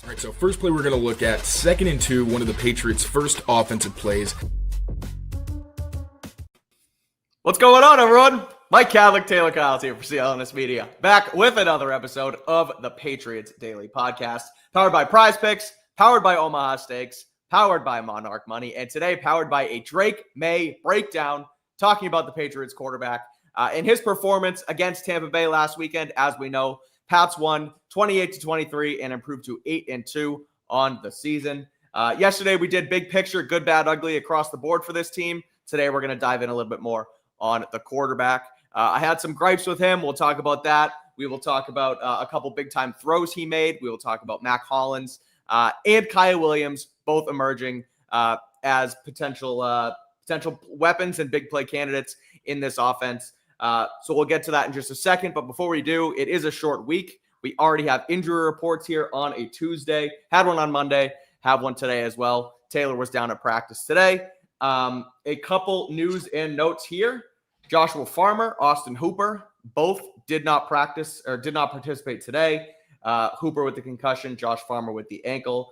All right, so first play we're going to look at, 2nd and 2, one of the Patriots' first offensive plays. What's going on, everyone? Mike Kadlick, Taylor Kyles here for CLNS Media, back with another episode of the Patriots Daily Podcast, powered by PrizePicks, powered by Omaha Steaks, powered by Monarch Money, and today powered by a Drake Maye breakdown, talking about the Patriots quarterback and his performance against Tampa Bay last weekend. As we know, Pats won 28-23 and improved to 8-2 on the season. Yesterday, we did big picture, good, bad, ugly across the board for this team. Today, we're going to dive in a little bit more on the quarterback. I had some gripes with him. We'll talk about that. We will talk about a couple big-time throws he made. We will talk about Mack Hollins and Kyle Williams, both emerging as potential weapons and big play candidates in this offense. So we'll get to that in just a second. But before we do, it is a short week. We already have injury reports here on a Tuesday. Had one on Monday. Have one today as well. Taylor was down at practice today. A couple news and notes here. Joshua Farmer, Austin Hooper, both did not practice or did not participate today. Hooper with the concussion, Josh Farmer with the ankle.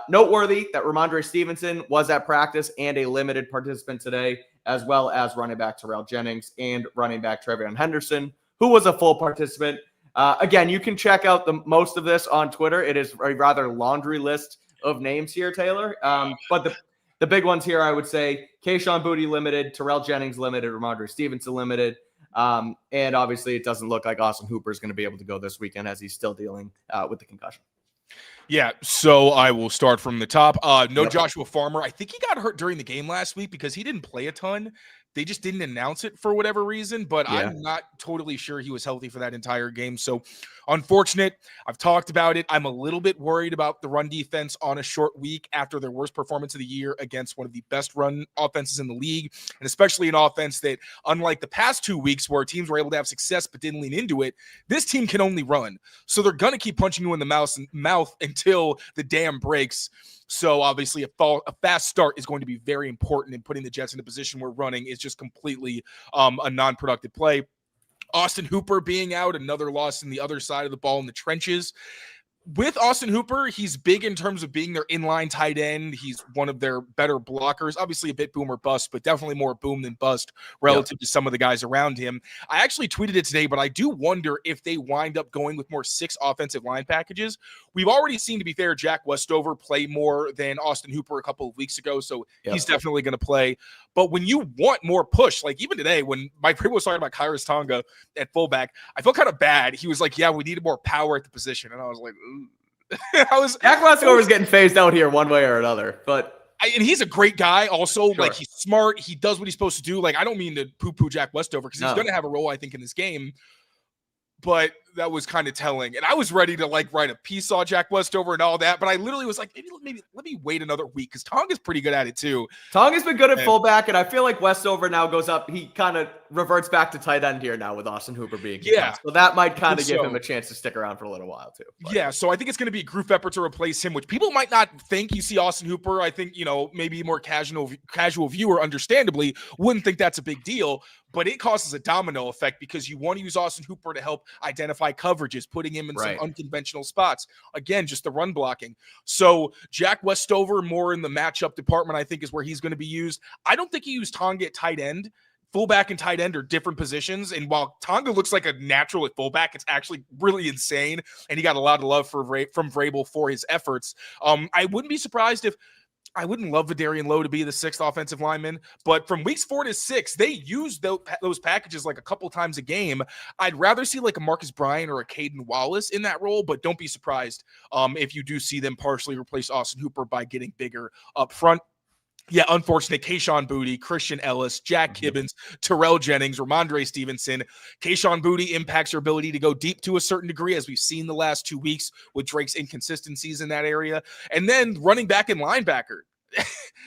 Noteworthy that Ramondre Stevenson was at practice and a limited participant today, as well as running back Terrell Jennings and running back Trevion Henderson, who was a full participant. Again, you can check out most of this on Twitter. It is a rather laundry list of names here, Taylor. But the big ones here, I would say, Kayshon Boutte limited, Terrell Jennings limited, Ramondre Stevenson limited. And obviously, it doesn't look like Austin Hooper is going to be able to go this weekend as he's still dealing with the concussion. Yeah, so I will start from the top. Joshua Farmer. I think he got hurt during the game last week because he didn't play a ton. They just didn't announce it for whatever reason, but yeah. I'm not totally sure he was healthy for that entire game. So unfortunate. I've talked about it. I'm a little bit worried about the run defense on a short week after their worst performance of the year against one of the best run offenses in the league, and especially an offense that, unlike the past 2 weeks where teams were able to have success but didn't lean into it, this team can only run. So they're going to keep punching you in the mouth until the dam breaks. So obviously a fast start is going to be very important in putting the Jets in a position where running is just completely a non-productive play. Austin Hooper being out, another loss in the other side of the ball in the trenches. With Austin Hooper, he's big in terms of being their inline tight end. He's one of their better blockers. Obviously a bit boom or bust, but definitely more boom than bust relative to some of the guys around him. I actually tweeted it today, but I do wonder if they wind up going with more 6 offensive line packages. We've already seen, to be fair, Jack Westover play more than Austin Hooper a couple of weeks ago, so he's definitely going to play. But when you want more push, like even today when Mike Vrabel was talking about Kairos Tonga at fullback, I felt kind of bad. He was like, yeah, we needed more power at the position. And I was like, Jack Westover was getting phased out here one way or another, and he's a great guy also. Sure. Like, he's smart. He does what he's supposed to do. Like, I don't mean to poo-poo Jack Westover because he's going to have a role, I think, in this game. But that was kind of telling. And I was ready to write a piece on Jack Westover and all that. But I literally was like, maybe let me wait another week because Tonga's pretty good at it too. Tonga's been good at fullback, and I feel like Westover now goes up. He kind of reverts back to tight end here now with Austin Hooper being so that might kind of give him a chance to stick around for a little while too. Yeah, so I think it's going to be a group effort to replace him, which people might not think. You see Austin Hooper, I think, maybe a more casual viewer, understandably, wouldn't think that's a big deal. But it causes a domino effect because you want to use Austin Hooper to help identify coverages, putting him in some unconventional spots. Again, just the run blocking. So Jack Westover, more in the matchup department, I think is where he's going to be used. I don't think he used Tonga at tight end. Fullback and tight end are different positions. And while Tonga looks like a natural at fullback, it's actually really insane. And he got a lot of love from Vrabel for his efforts. I wouldn't be surprised if I wouldn't love Vidarian Lowe to be the 6th offensive lineman, but from weeks 4 to 6, they use those packages like a couple times a game. I'd rather see like a Marcus Bryant or a Caden Wallace in that role, but don't be surprised if you do see them partially replace Austin Hooper by getting bigger up front. Yeah, unfortunate. Kayshon Boutte, Christian Ellis, Jack Gibbons, Terrell Jennings, Ramondre Stevenson. Kayshon Boutte impacts your ability to go deep to a certain degree, as we've seen the last 2 weeks with Drake's inconsistencies in that area. And then running back and linebacker.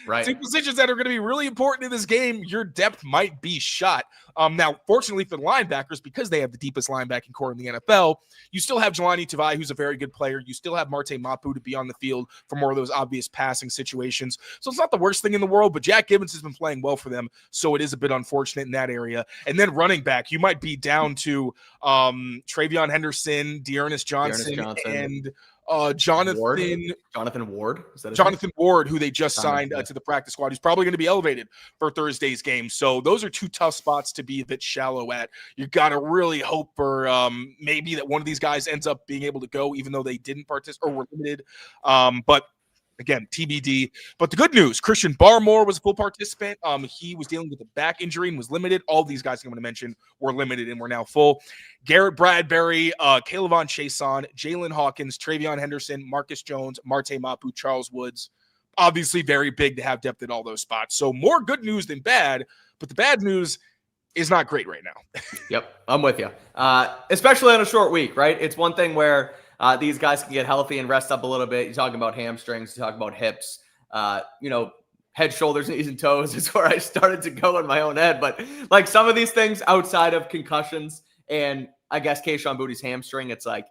Right. 2 positions that are going to be really important in this game. Your depth might be shot. Now, fortunately for the linebackers, because they have the deepest linebacking core in the NFL, you still have Jelani Tavai, who's a very good player. You still have Marte Mapu to be on the field for more of those obvious passing situations. So it's not the worst thing in the world, but Jack Gibbons has been playing well for them, so it is a bit unfortunate in that area. And then running back, you might be down to Travion Henderson, Dearness Johnson, and Jonathan Ward. Is that Jonathan Ward, who they just signed to the practice squad, who's probably going to be elevated for Thursday's game. So those are two tough spots to be a bit shallow at. You got to really hope for maybe that one of these guys ends up being able to go, even though they didn't participate or were limited. But again, TBD. But the good news, Christian Barmore was a full participant. He was dealing with a back injury and was limited. All these guys I'm going to mention were limited and were now full. Garrett Bradbury, Calevon Chason, Jalen Hawkins, Travion Henderson, Marcus Jones, Marte Mapu, Charles Woods. Obviously very big to have depth at all those spots. So more good news than bad, but the bad news is not great right now. Yep, I'm with you. Especially on a short week, right? It's one thing where these guys can get healthy and rest up a little bit. You're talking about hamstrings, you're talking about hips, head, shoulders, knees, and toes is where I started to go in my own head. But like some of these things outside of concussions and I guess Kayshon Boutte's hamstring, it's like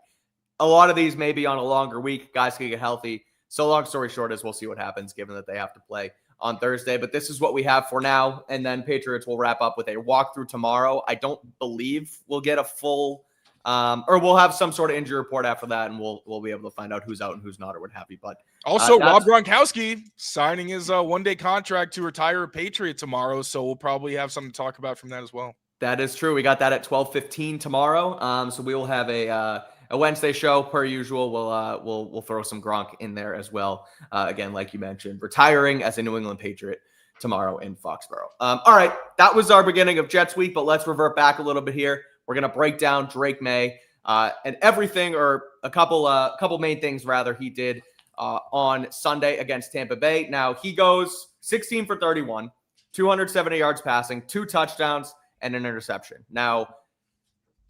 a lot of these maybe on a longer week, guys can get healthy. So long story short is we'll see what happens given that they have to play on Thursday. But this is what we have for now. And then Patriots will wrap up with a walkthrough tomorrow. I don't believe we'll get a full or we'll have some sort of injury report after that, and we'll be able to find out who's out and who's not or what have you. But also, Rob Gronkowski signing his one-day contract to retire a Patriot tomorrow, so we'll probably have something to talk about from that as well. That is true. We got that at 12:15 tomorrow. So we will have a Wednesday show per usual. We'll throw some Gronk in there as well. Again, like you mentioned, retiring as a New England Patriot tomorrow in Foxborough. All right, that was our beginning of Jets week, but let's revert back a little bit here. We're going to break down Drake Maye and everything, or a couple main things, rather, he did on Sunday against Tampa Bay. Now, he goes 16 for 31, 270 yards passing, 2 touchdowns, and an interception. Now,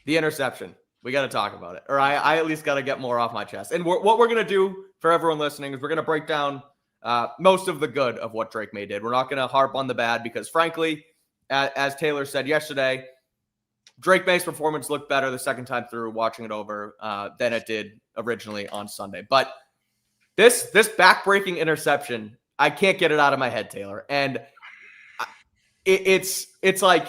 the interception, we got to talk about it. Or I at least got to get more off my chest. And what we're going to do for everyone listening is we're going to break down most of the good of what Drake Maye did. We're not going to harp on the bad because, frankly, as Taylor said yesterday, Drake Maye's performance looked better the second time through watching it over than it did originally on Sunday. But this back-breaking interception, I can't get it out of my head, Taylor. And it's like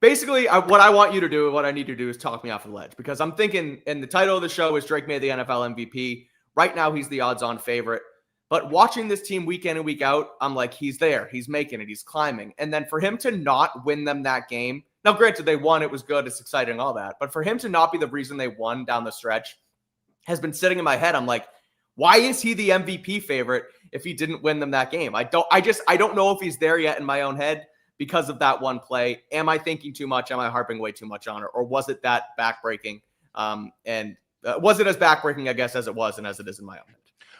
basically what I want you to do, what I need to do is talk me off the ledge, because I'm thinking, and the title of the show is Drake Maye, the NFL MVP. Right now, he's the odds-on favorite. But watching this team week in and week out, I'm like, he's there. He's making it. He's climbing. And then for him to not win them that game, now, granted, they won. It was good. It's exciting, all that. But for him to not be the reason they won down the stretch has been sitting in my head. I'm like, why is he the MVP favorite if he didn't win them that game? I don't know if he's there yet in my own head because of that one play. Am I thinking too much? Am I harping way too much on it? Or was it that backbreaking? Was it as backbreaking, I guess, as it was and as it is in my own head?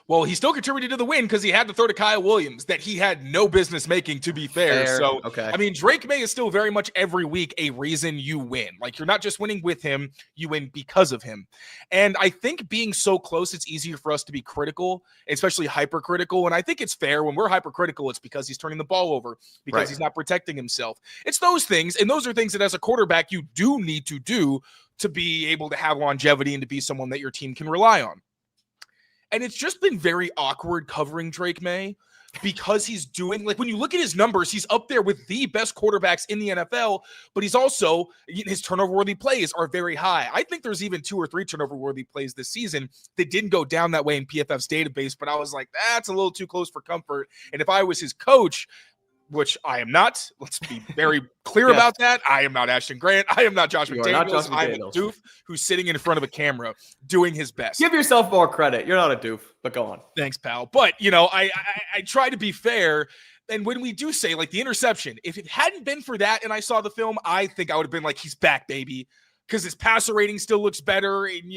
Well, he still contributed to the win because he had to throw to Kyle Williams that he had no business making, to be fair. So, okay. I mean, Drake Maye is still very much every week a reason you win. Like, you're not just winning with him, you win because of him. And I think being so close, it's easier for us to be critical, especially hypercritical. And I think it's fair when we're hypercritical, it's because he's turning the ball over, because he's not protecting himself. It's those things. And those are things that as a quarterback, you do need to do to be able to have longevity and to be someone that your team can rely on. And it's just been very awkward covering Drake Maye because he's doing, like, when you look at his numbers, he's up there with the best quarterbacks in the NFL, but he's also, his turnover-worthy plays are very high. I think there's even 2 or 3 turnover-worthy plays this season that didn't go down that way in PFF's database, but I was like, that's a little too close for comfort. And if I was his coach, which I am not. Let's be very clear about that. I am not Ashton Grant. I am not Josh McDaniels. I'm a doof who's sitting in front of a camera doing his best. Give yourself more credit. You're not a doof, but go on. Thanks, pal. But, I try to be fair. And when we do say, like, the interception, if it hadn't been for that and I saw the film, I think I would have been like, he's back, baby. Because his passer rating still looks better. And,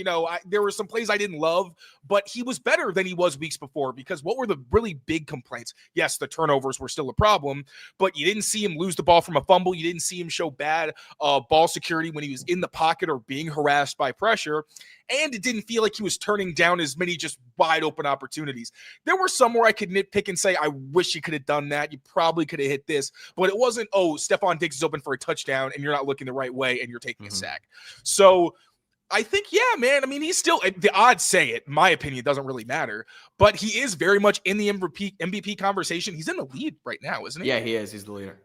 there were some plays I didn't love, but he was better than he was weeks before. Because what were the really big complaints? Yes, the turnovers were still a problem, but you didn't see him lose the ball from a fumble. You didn't see him show bad ball security when he was in the pocket or being harassed by pressure. And it didn't feel like he was turning down as many just wide open opportunities. There were some where I could nitpick and say, I wish you could have done that. You probably could have hit this, but it wasn't, oh, Stephon Diggs is open for a touchdown and you're not looking the right way and you're taking a sack. So I think, yeah, man. I mean, he's still, the odds say it. In my opinion, it doesn't really matter, but he is very much in the MVP conversation. He's in the lead right now, isn't he? Yeah, he is. He's the leader.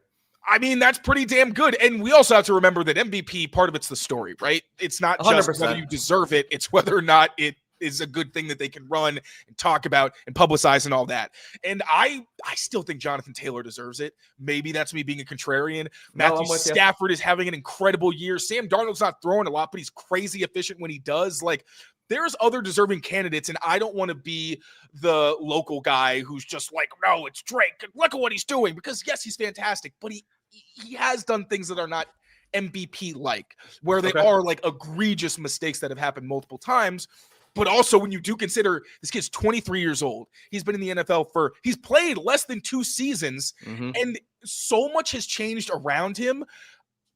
I mean, that's pretty damn good. And we also have to remember that MVP, part of it's the story, right? It's not just 100%. whether you deserve it. It's whether or not it is a good thing that they can run and talk about and publicize and all that. And I still think Jonathan Taylor deserves it. Maybe that's me being a contrarian. Matthew Stafford is having an incredible year. Sam Darnold's not throwing a lot, but he's crazy efficient when he does. Like, there's other deserving candidates, and I don't want to be the local guy who's just like, no, it's Drake. Look at what he's doing. Because, yes, he's fantastic, but he has done things that are not MVP-like, where they are like egregious mistakes that have happened multiple times. But also, when you do consider this kid's 23 years old, he's been in the NFL he's played less than 2 seasons, and so much has changed around him.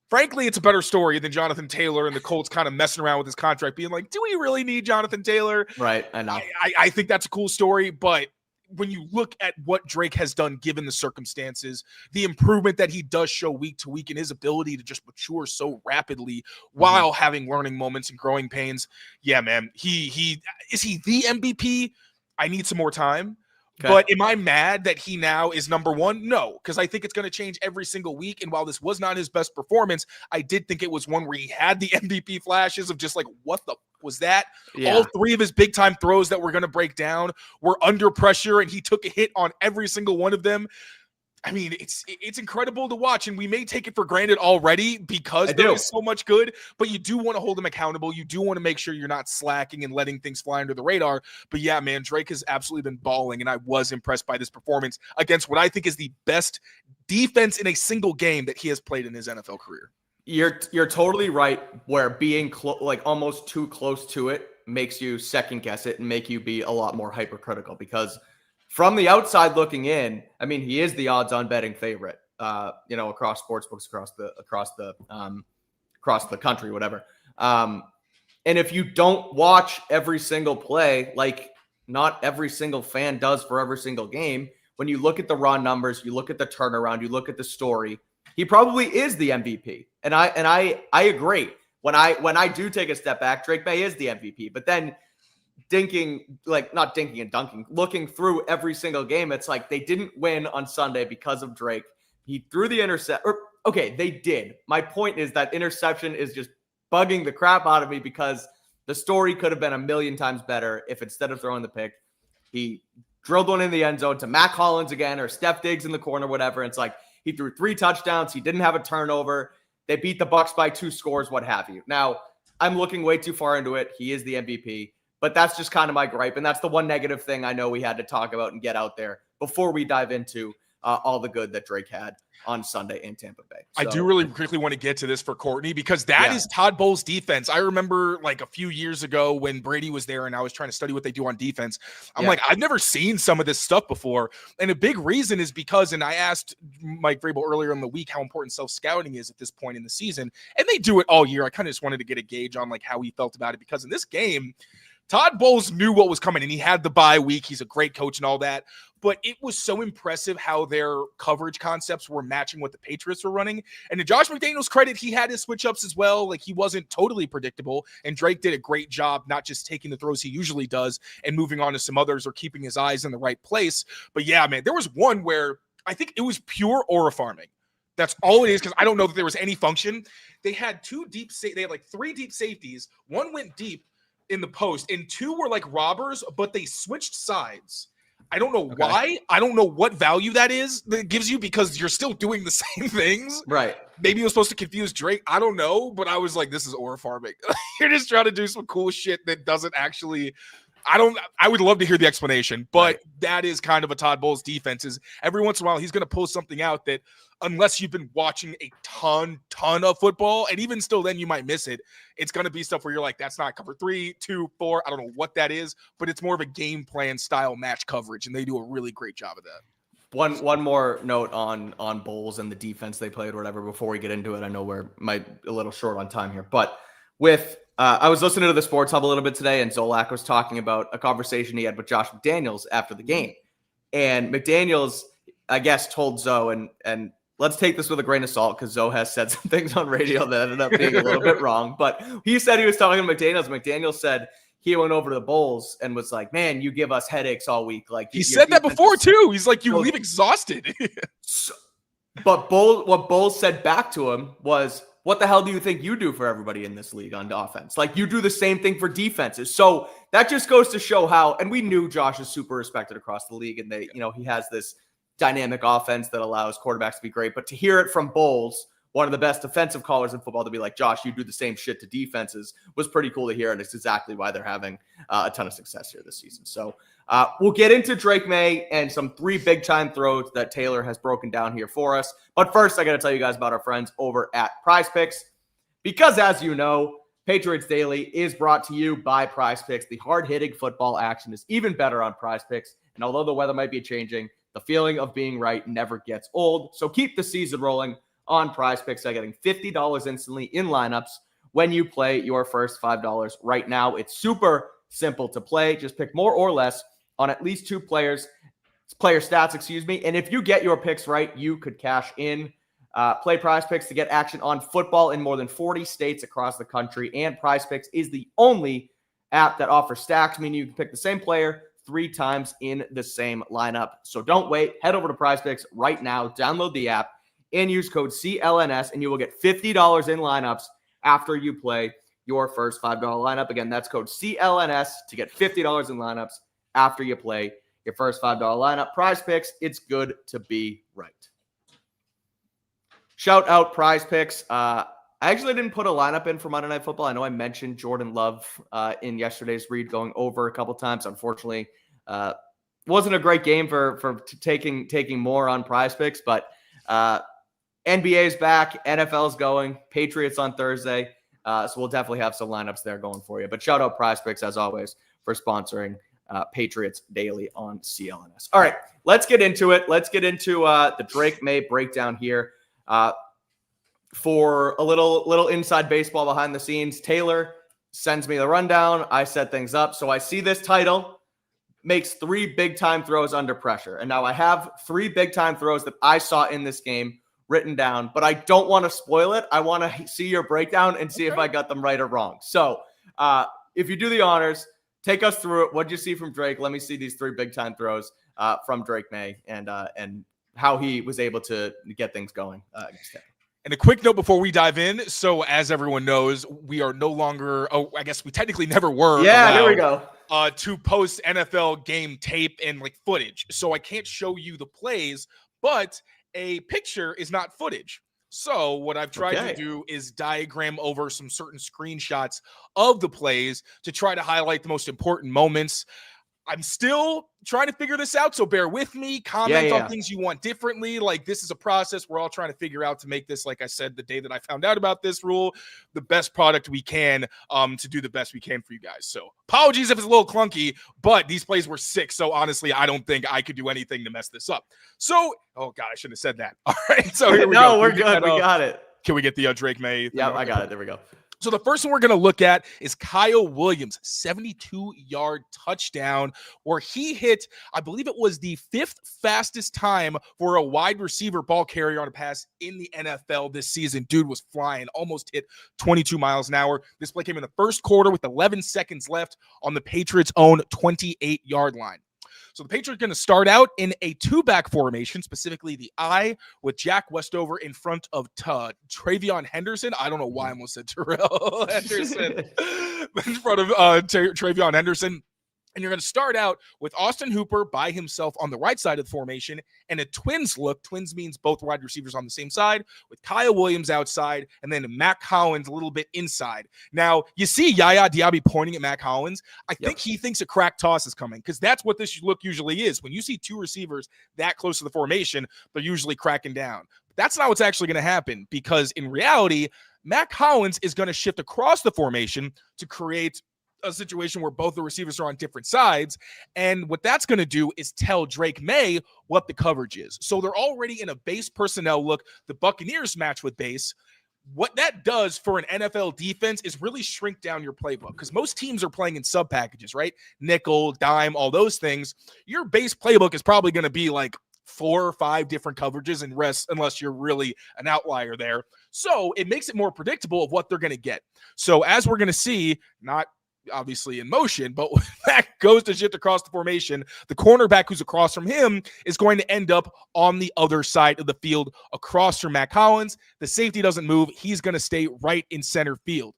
Frankly, it's a better story than Jonathan Taylor and the Colts kind of messing around with his contract, being like, do we really need Jonathan Taylor? Right, I know. I think that's a cool story, but when you look at what Drake has done, given the circumstances, the improvement that he does show week to week and his ability to just mature so rapidly while having learning moments and growing pains. Yeah, man, he is he the MVP? I need some more time. Okay. But am I mad that he now is number one? No, because I think it's going to change every single week. And while this was not his best performance, I did think it was one where he had the MVP flashes of just like, what the was that? Yeah. All 3 of his big time throws that we're going to break down were under pressure, and he took a hit on every single one of them. I mean, it's incredible to watch, and we may take it for granted already because there is so much good, but you do want to hold him accountable. You do want to make sure you're not slacking and letting things fly under the radar. But yeah, man, Drake has absolutely been balling, and I was impressed by this performance against what I think is the best defense in a single game that he has played in his NFL career. You're totally right, where being like almost too close to it makes you second guess it and make you be a lot more hypercritical, because from the outside looking in, I mean, he is the odds-on betting favorite, across sportsbooks, across the country, whatever. And if you don't watch every single play, like not every single fan does for every single game, when you look at the raw numbers, you look at the turnaround, you look at the story, he probably is the MVP. And I agree. When I do take a step back, Drake Maye is the MVP. But then not dinking and dunking, looking through every single game, it's like they didn't win on Sunday because of Drake. He threw the intercept. Okay, they did. My point is that interception is just bugging the crap out of me, because the story could have been a million times better if instead of throwing the pick, he drilled one in the end zone to Mack Hollins again, or Steph Diggs in the corner, whatever. It's like he threw 3 touchdowns. He didn't have a turnover. They beat the Bucs by 2 scores, what have you. Now, I'm looking way too far into it. He is the MVP. But that's just kind of my gripe. And that's the one negative thing I know we had to talk about and get out there before we dive into all the good that Drake had on Sunday in Tampa Bay. So, I do really quickly want to get to this for Courtney, because that is Todd Bowles' defense. I remember like a few years ago when Brady was there and I was trying to study what they do on defense. I'm like, I've never seen some of this stuff before. And a big reason is because, and I asked Mike Vrabel earlier in the week how important self-scouting is at this point in the season. And they do it all year. I kind of just wanted to get a gauge on like how he felt about it, because in this game, Todd Bowles knew what was coming, and he had the bye week. He's a great coach and all that. But it was so impressive how their coverage concepts were matching what the Patriots were running. And to Josh McDaniels' credit, he had his switch-ups as well. Like, he wasn't totally predictable. And Drake did a great job not just taking the throws he usually does and moving on to some others or keeping his eyes in the right place. But, yeah, man, there was one where I think it was pure aura farming. That's all it is, because I don't know that there was any function. They had 3 deep safeties. One went deep in the post, and 2 were like robbers, but they switched sides. I don't know why. I don't know what value that is that gives you, because you're still doing the same things. Right. Maybe it was supposed to confuse Drake. I don't know, but I was like, this is aura farming. You're just trying to do some cool shit that doesn't actually. I would love to hear the explanation, but that is kind of a Todd Bowles defense. Is every once in a while he's going to pull something out that, unless you've been watching a ton of football, and even still then you might miss it, it's going to be stuff where you're like, that's not cover 3, 2, 4. I don't know what that is, but it's more of a game plan style match coverage, and they do a really great job of that. One more note on Bowles and the defense they played or whatever before we get into it. I know we're a little short on time here, but with I was listening to the Sports Hub a little bit today, and Zolak was talking about a conversation he had with Josh McDaniels after the game. And McDaniels, I guess, told Zoe, and let's take this with a grain of salt because Zoe has said some things on radio that ended up being a little bit wrong. But he said he was talking to McDaniels. McDaniels said he went over to the Bulls and was like, man, you give us headaches all week. Like he said that before, too. He's like, you leave exhausted. But what Bulls said back to him was, what the hell do you think you do for everybody in this league on offense? Like, you do the same thing for defenses. So that just goes to show how, and we knew Josh is super respected across the league, and he has this dynamic offense that allows quarterbacks to be great. But to hear it from Bowles, one of the best defensive callers in football, to be like, Josh, you do the same shit to defenses, was pretty cool to hear. And it's exactly why they're having a ton of success here this season. So we'll get into Drake Maye and some 3 big-time throws that Taylor has broken down here for us. But first, I got to tell you guys about our friends over at PrizePicks. Because as you know, Patriots Daily is brought to you by PrizePicks. The hard-hitting football action is even better on PrizePicks. And although the weather might be changing, the feeling of being right never gets old. So keep the season rolling on PrizePicks by getting $50 instantly in lineups when you play your first $5 right now. It's super simple to play. Just pick more or less on at least 2 player stats, And if you get your picks right, you could cash in. Play PrizePicks to get action on football in more than 40 states across the country. And PrizePicks is the only app that offers stacks, meaning you can pick the same player 3 times in the same lineup. So don't wait. Head over to PrizePicks right now. Download the app and use code CLNS, and you will get $50 in lineups after you play your first $5 lineup. Again, that's code CLNS to get $50 in lineups after you play your first $5 lineup. PrizePicks, it's good to be right. Shout out PrizePicks. I actually didn't put a lineup in for Monday Night Football. I know I mentioned Jordan Love in yesterday's read going over a couple times. Unfortunately, wasn't a great game for taking more on PrizePicks, but NBA's back, NFL's going, Patriots on Thursday. So we'll definitely have some lineups there going for you. But shout out PrizePicks, as always, for sponsoring Patriots Daily on CLNS. All right, let's get into it. Let's get into the Drake Maye breakdown here. For a little inside baseball behind the scenes, Taylor sends me the rundown. I set things up. So I see this title, makes 3 big-time throws under pressure. And now I have 3 big-time throws that I saw in this game written down, but I don't want to spoil it. I want to see your breakdown and see if I got them right or wrong. So if you do the honors, take us through it. What did you see from Drake? Let me see these 3 big-time throws from Drake Maye and how he was able to get things going. And a quick note before we dive in. So as everyone knows, we are no longer, I guess we technically never were. Yeah, here we go. To post NFL game tape and like footage. So I can't show you the plays, but a picture is not footage. So what I've tried to do is diagram over some certain screenshots of the plays to try to highlight the most important moments. I'm still trying to figure this out, so bear with me. Comment on things you want differently. Like, this is a process we're all trying to figure out to make this, like I said, the day that I found out about this rule, the best product we can to do the best we can for you guys. So apologies if it's a little clunky, but these plays were sick. So honestly, I don't think I could do anything to mess this up. So, oh God, I shouldn't have said that. All right, so here we go. No, we're good. We got it. Can we get the Drake Maye? Yeah, I got it. There we go. So the first one we're going to look at is Kyle Williams' 72-yard touchdown, where he hit, I believe it was the 5th fastest time for a wide receiver ball carrier on a pass in the NFL this season. Dude was flying, almost hit 22 miles an hour. This play came in the first quarter with 11 seconds left on the Patriots' own 28-yard line. So the Patriots are going to start out in a 2-back formation, specifically the I, with Jack Westover in front of Travion Henderson. I don't know why I almost said Terrell Henderson. In front of Travion Henderson. And you're going to start out with Austin Hooper by himself on the right side of the formation and a twins look. Twins means both wide receivers on the same side, with Kyle Williams outside and then Mack Hollins a little bit inside. Now, you see Yaya Diaby pointing at Mack Hollins. I think he thinks a crack toss is coming because that's what this look usually is. When you see 2 receivers that close to the formation, they're usually cracking down. But that's not what's actually going to happen because in reality, Mack Hollins is going to shift across the formation to create a situation where both the receivers are on different sides. And what that's going to do is tell Drake Maye what the coverage is. So they're already in a base personnel look. The Buccaneers match with base. What that does for an NFL defense is really shrink down your playbook, because most teams are playing in sub packages, right? Nickel, dime, all those things. Your base playbook is probably going to be like 4 or 5 different coverages and rest, unless you're really an outlier there. So it makes it more predictable of what they're going to get. So as we're going to see, not obviously in motion, but when Mack goes to shift across the formation, the cornerback who's across from him is going to end up on the other side of the field across from Mack Hollins. The safety doesn't move. He's going to stay right in center field.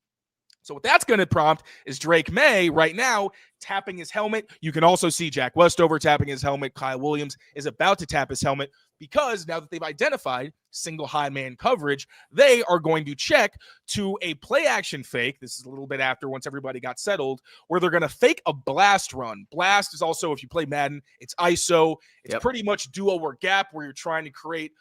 So what that's going to prompt is Drake Maye right now tapping his helmet. You can also see Jack Westover tapping his helmet. Kyle Williams is about to tap his helmet, because now that they've identified single high man coverage, they are going to check to a play action fake. This is a little bit after, once everybody got settled, where they're going to fake a blast run. Blast is also, if you play Madden, it's ISO. It's pretty much duo or gap, where you're trying to create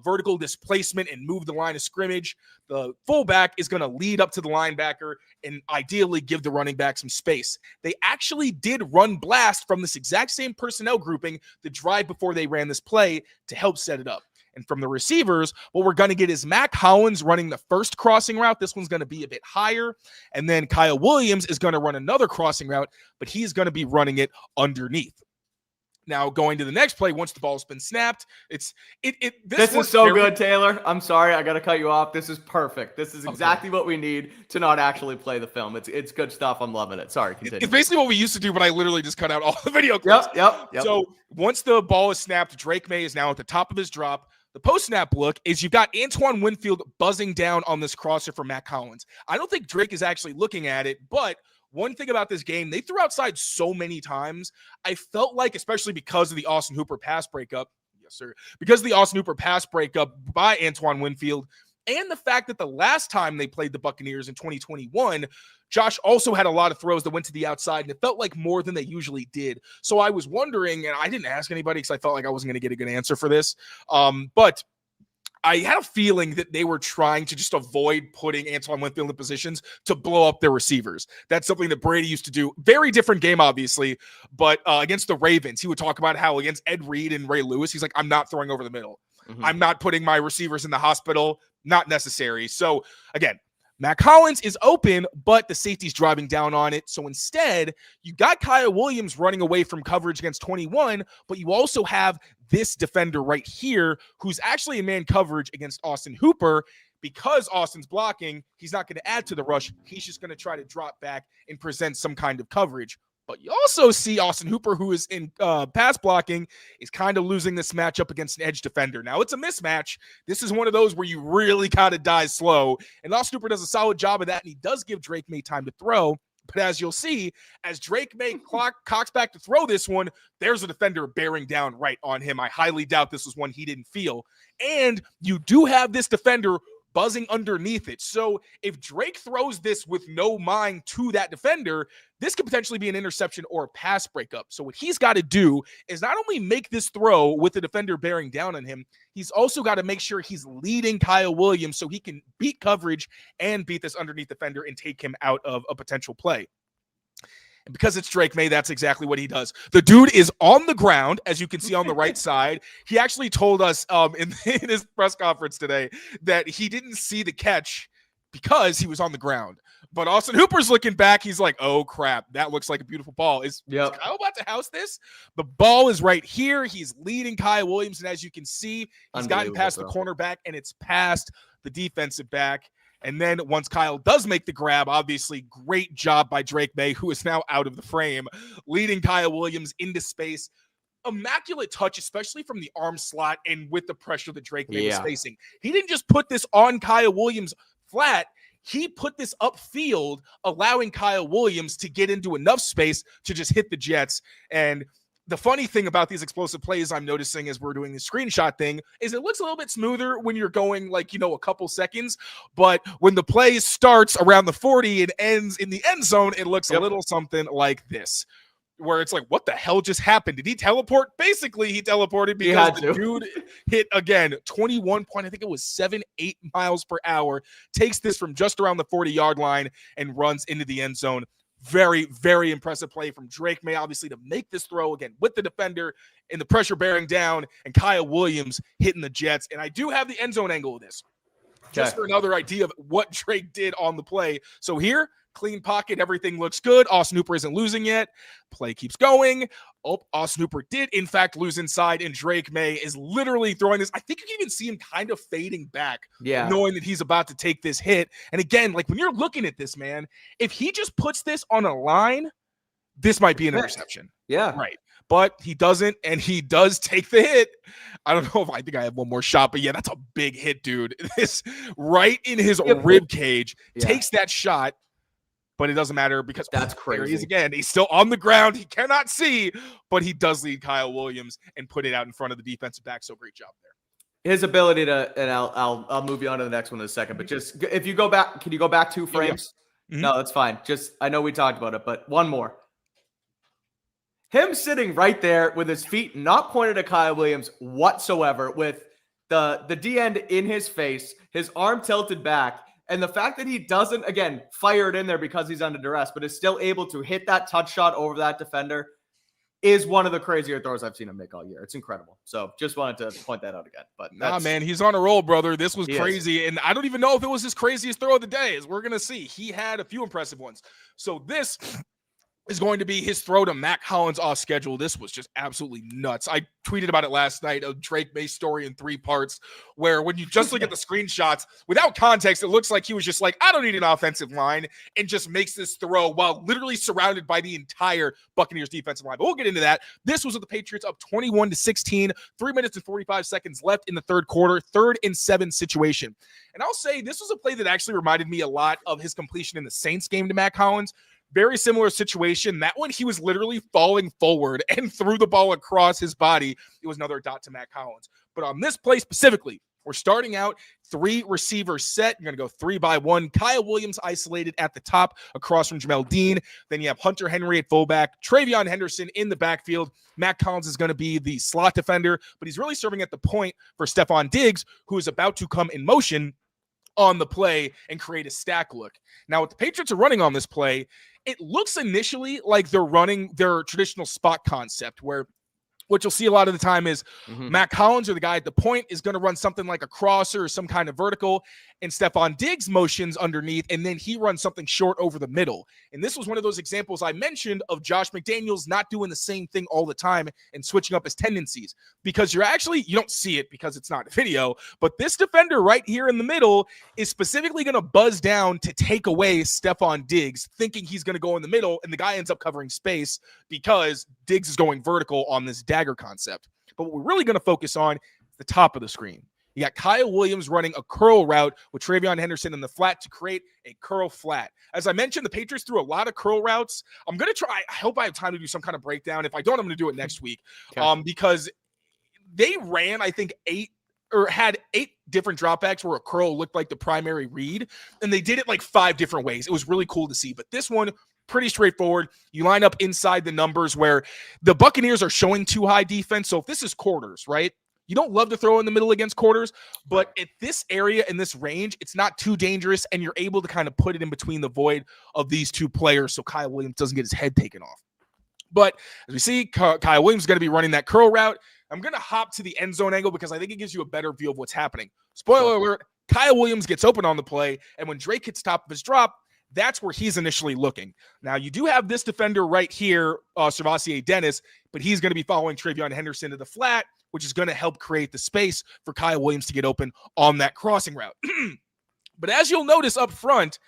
vertical displacement and move the line of scrimmage. The fullback is going to lead up to the linebacker and ideally give the running back some space. They actually did run blast from this exact same personnel grouping the drive before they ran this play to help set it up. And from the receivers, what we're going to get is Mack Hollins running the first crossing route. This one's going to be a bit higher. And then Kyle Williams is going to run another crossing route, but he's going to be running it underneath. Now, going to the next play, once the ball's been snapped, this is so good, Taylor. I'm sorry, I got to cut you off. This is perfect. This is exactly what we need to not actually play the film. It's good stuff. I'm loving it. Sorry, continue. It's basically what we used to do, but I literally just cut out all the video clips. Yep. So once the ball is snapped, Drake Maye is now at the top of his drop. The post-snap look is you've got Antoine Winfield buzzing down on this crosser for Mack Hollins. I don't think Drake is actually looking at it, but one thing about this game, they threw outside so many times. I felt like, especially because of the Austin Hooper pass breakup, because of the Austin Hooper pass breakup by Antoine Winfield, and the fact that the last time they played the Buccaneers in 2021, Josh also had a lot of throws that went to the outside, and it felt like more than they usually did. So I was wondering, and I didn't ask anybody because I felt like I wasn't going to get a good answer for this, but I had a feeling that they were trying to just avoid putting Antoine Winfield in positions to blow up their receivers. That's something that Brady used to do. Very different game, obviously, but against the Ravens, he would talk about how against Ed Reed and Ray Lewis, he's like, I'm not throwing over the middle. I'm not putting my receivers in the hospital. Not necessary. So, again, Mack Hollins is open, but the safety's driving down on it. So instead, you got Kyle Williams running away from coverage against 21, but you also have this defender right here who's actually in man coverage against Austin Hooper. Because Austin's blocking, he's not going to add to the rush. He's just going to try to drop back and present some kind of coverage. But you also see Austin Hooper, who is in pass blocking, is kind of losing this matchup against an edge defender. Now, it's a mismatch. This is one of those where you really got to die slow. And Austin Hooper does a solid job of that, and he does give Drake Maye time to throw. But as you'll see, as Drake Maye cocks back to throw this one, there's a defender bearing down right on him. I highly doubt this was one he didn't feel. And you do have this defender buzzing underneath it. So if Drake throws this with no mind to that defender, this could potentially be an interception or a pass breakup. So what he's got to do is not only make this throw with the defender bearing down on him, he's also got to make sure he's leading Kyle Williams so he can beat coverage and beat this underneath defender and take him out of a potential play. And because it's Drake Maye, that's exactly what he does. The dude is on the ground, as you can see on the right side. He actually told us in his press conference today that he didn't see the catch because he was on the ground. But Austin Hooper's looking back. He's like, oh, crap. That looks like a beautiful ball. Is Kyle about to house this? The ball is right here. He's leading Kyle Williams. And as you can see, he's gotten past the cornerback, and it's past the defensive back. And then once Kyle does make the grab, obviously great job by Drake Maye, who is now out of the frame, leading Kyle Williams into space. Immaculate touch, especially from the arm slot and with the pressure that Drake Maye was facing. He didn't just put this on Kyle Williams flat. He put this upfield, allowing Kyle Williams to get into enough space to just hit the Jets. And the funny thing about these explosive plays I'm noticing as we're doing the screenshot thing is it looks a little bit smoother when you're going like, a couple seconds. But when the play starts around the 40 and ends in the end zone, it looks a little something like this, where it's like, what the hell just happened? Did he teleport? Basically, he teleported because the dude hit, again, 21 point, I think it was 7-8 miles per hour, takes this from just around the 40-yard line and runs into the end zone. Very, very impressive play from Drake Maye, obviously, to make this throw again with the defender and the pressure bearing down and Kyle Williams hitting the Jets. And I do have the end zone angle of this. just for another idea of what Drake did on the play. So here, clean pocket, everything looks good. Austin Hooper isn't losing yet. Play keeps going. Oh, Austin Hooper did, in fact, lose inside, and Drake Maye is literally throwing this. I think you can even see him kind of fading back, knowing that he's about to take this hit. And again, like when you're looking at this, man, if he just puts this on a line, this might be an interception. Yeah. Right. But he doesn't, and he does take the hit. I don't know if I think I have one more shot, but yeah, that's a big hit, dude. This right in his rib cage, takes that shot, but it doesn't matter because that's crazy. There he is again. He's still on the ground. He cannot see, but he does lead Kyle Williams and put it out in front of the defensive back. So great job there. His ability to, and I'll move you on to the next one in a second, but just if you go back, can you go back 2 frames? Yeah. Mm-hmm. No, that's fine. Just, I know we talked about it, but one more. Him sitting right there with his feet not pointed at Kyle Williams whatsoever, with the D end in his face, his arm tilted back, and the fact that he doesn't, again, fire it in there because he's under duress, but is still able to hit that touch shot over that defender is one of the crazier throws I've seen him make all year. It's incredible. So just wanted to point that out again. But nah, man, he's on a roll, brother. This was crazy. And I don't even know if it was his craziest throw of the day, as we're going to see. He had a few impressive ones. So this is going to be his throw to Mack Hollins off schedule. This was just absolutely nuts. I tweeted about it last night, a Drake Maye story in 3 parts, where when you just look at the screenshots, without context, it looks like he was just like, I don't need an offensive line, and just makes this throw while literally surrounded by the entire Buccaneers defensive line. But we'll get into that. This was with the Patriots up 21-16, 3 minutes and 45 seconds left in the third quarter, 3rd and 7 situation. And I'll say this was a play that actually reminded me a lot of his completion in the Saints game to Mack Hollins. Very similar situation. That one, he was literally falling forward and threw the ball across his body. It was another dot to Mack Hollins. But on this play specifically, we're starting out 3 receivers set. You're going to go 3 by 1. Kyle Williams isolated at the top across from Jamel Dean. Then you have Hunter Henry at fullback, Travion Henderson in the backfield. Mack Hollins is going to be the slot defender, but he's really serving at the point for Stephon Diggs, who is about to come in motion on the play and create a stack look. Now, what the Patriots are running on this play, it looks initially like they're running their traditional spot concept, where what you'll see a lot of the time is Mack Hollins, or the guy at the point, is going to run something like a crosser or some kind of vertical, and Stephon Diggs motions underneath, and then he runs something short over the middle. And this was one of those examples I mentioned of Josh McDaniels not doing the same thing all the time and switching up his tendencies, because you don't see it because it's not a video, but this defender right here in the middle is specifically going to buzz down to take away Stephon Diggs, thinking he's going to go in the middle, and the guy ends up covering space because Diggs is going vertical on this dagger concept. But what we're really going to focus on is the top of the screen. You got Kyle Williams running a curl route with Travion Henderson in the flat to create a curl flat. As I mentioned, the Patriots threw a lot of curl routes. I'm going to try. I hope I have time to do some kind of breakdown. If I don't, I'm going to do it next week. Because they ran, I think, had 8 different dropbacks where a curl looked like the primary read, and they did it like 5 different ways. It was really cool to see. But this one, pretty straightforward. You line up inside the numbers where the Buccaneers are showing too high defense. So if this is quarters, right? You don't love to throw in the middle against quarters, but at this area in this range, it's not too dangerous, and you're able to kind of put it in between the void of these 2 players so Kyle Williams doesn't get his head taken off. But as we see, Kyle Williams is going to be running that curl route. I'm going to hop to the end zone angle because I think it gives you a better view of what's happening. Spoiler alert, Kyle Williams gets open on the play, and when Drake hits top of his drop, that's where he's initially looking. Now, you do have this defender right here, Servassier Dennis, but he's going to be following Travion Henderson to the flat, which is going to help create the space for Kyle Williams to get open on that crossing route. But as you'll notice up front,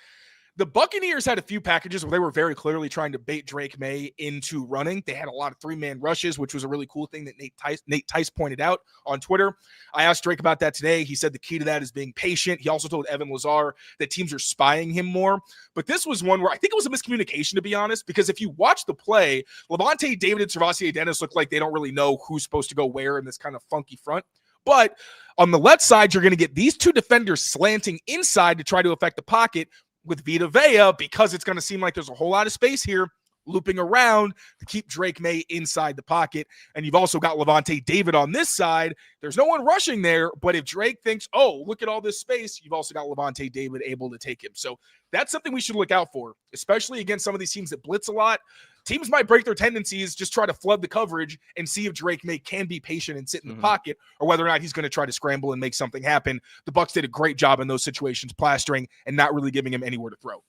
the Buccaneers had a few packages where they were very clearly trying to bait Drake Maye into running. They had a lot of 3-man rushes, which was a really cool thing that Nate Tice pointed out on Twitter. I asked Drake about that today. He said the key to that is being patient. He also told Evan Lazar that teams are spying him more. But this was one where I think it was a miscommunication, to be honest, because if you watch the play, Levante David and Servassier Dennis look like they don't really know who's supposed to go where in this kind of funky front. But on the left side, you're going to get these 2 defenders slanting inside to try to affect the pocket, with Vita Vea, because it's going to seem like there's a whole lot of space here, looping around to keep Drake Maye inside the pocket. And you've also got Levante David on this side. There's no one rushing there, but if Drake thinks, oh, look at all this space, you've also got Levante David able to take him. So that's something we should look out for, especially against some of these teams that blitz a lot. teams might break their tendencies, just try to flood the coverage and see if Drake Maye can be patient and sit in the pocket, or whether or not he's going to try to scramble and make something happen. The Bucs did a great job in those situations, plastering and not really giving him anywhere to throw.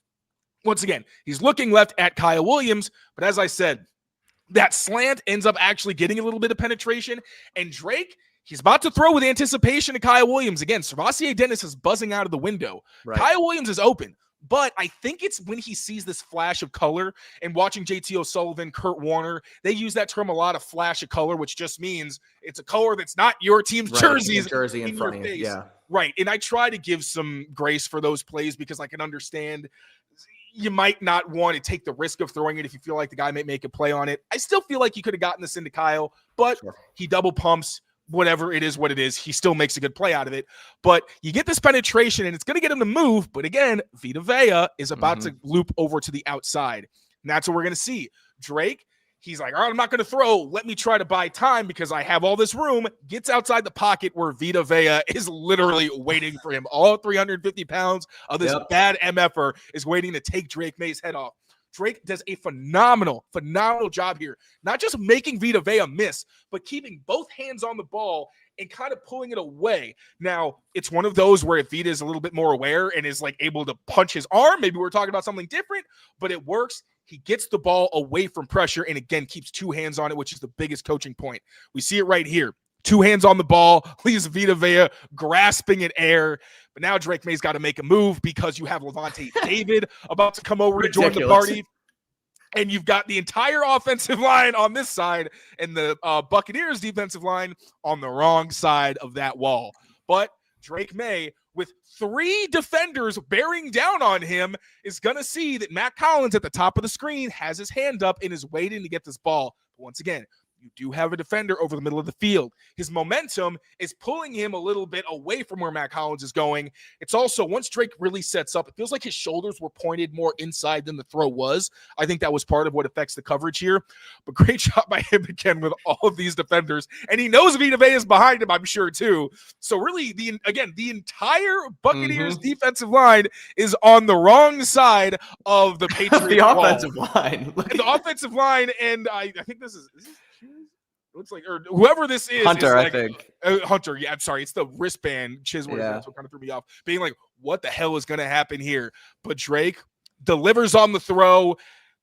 Once again, he's looking left at Kyle Williams, but as I said, that slant ends up actually getting a little bit of penetration, and Drake, he's about to throw with anticipation to Kyle Williams. Again, Servassier Dennis is buzzing out of the window. Right. Kyle Williams is open, but I think it's when he sees this flash of color, and watching JT O'Sullivan, Kurt Warner, they use that term a lot, of flash of color, which just means it's a color that's not your team's jerseys jersey in front your of you. face. Yeah. Right, and I try to give some grace for those plays because I can understand you might not want to take the risk of throwing it if you feel like the guy may make a play on it. I still feel like he could have gotten this into Kyle, but he double pumps. Whatever it is, what it is, he still makes a good play out of it. But you get this penetration, and it's going to get him to move. But again, Vita Vea is about to loop over to the outside. And that's what we're going to see. Drake, he's like, all right, I'm not going to throw. Let me try to buy time because I have all this room. Gets outside the pocket where Vita Vea is literally waiting for him. All 350 pounds of this bad MFer is waiting to take Drake Maye's head off. Drake does a phenomenal job here. Not just making Vita Vea miss, but keeping both hands on the ball and kind of pulling it away. Now, it's one of those where if Vita is a little bit more aware and is like able to punch his arm, maybe we're talking about something different, but it works. He gets the ball away from pressure and, again, keeps two hands on it, which is the biggest coaching point. We see it right here. Two hands on the ball, leaves Vita Vea grasping at air. But now Drake Maye's got to make a move because you have Levante David about to come over to join the party. And you've got the entire offensive line on this side and the Buccaneers defensive line on the wrong side of that wall. But Drake Maye, with three defenders bearing down on him, is going to see that Mack Hollins at the top of the screen has his hand up and is waiting to get this ball. But once again, you do have a defender over the middle of the field. His momentum is pulling him a little bit away from where Mack Hollins is going. It's also, once Drake really sets up, it feels like his shoulders were pointed more inside than the throw was. I think that was part of what affects the coverage here. But great job by him again with all of these defenders. And he knows Vita Vea is behind him, I'm sure, too. So really, the entire Buccaneers defensive line is on the wrong side of the Patriots the offensive line. The offensive line, and I think this is looks like, or whoever this is, Hunter, like, I think. Hunter, yeah, I'm sorry. It's the wristband. That's what kind of threw me off. Being like, what the hell is going to happen here? But Drake delivers on the throw.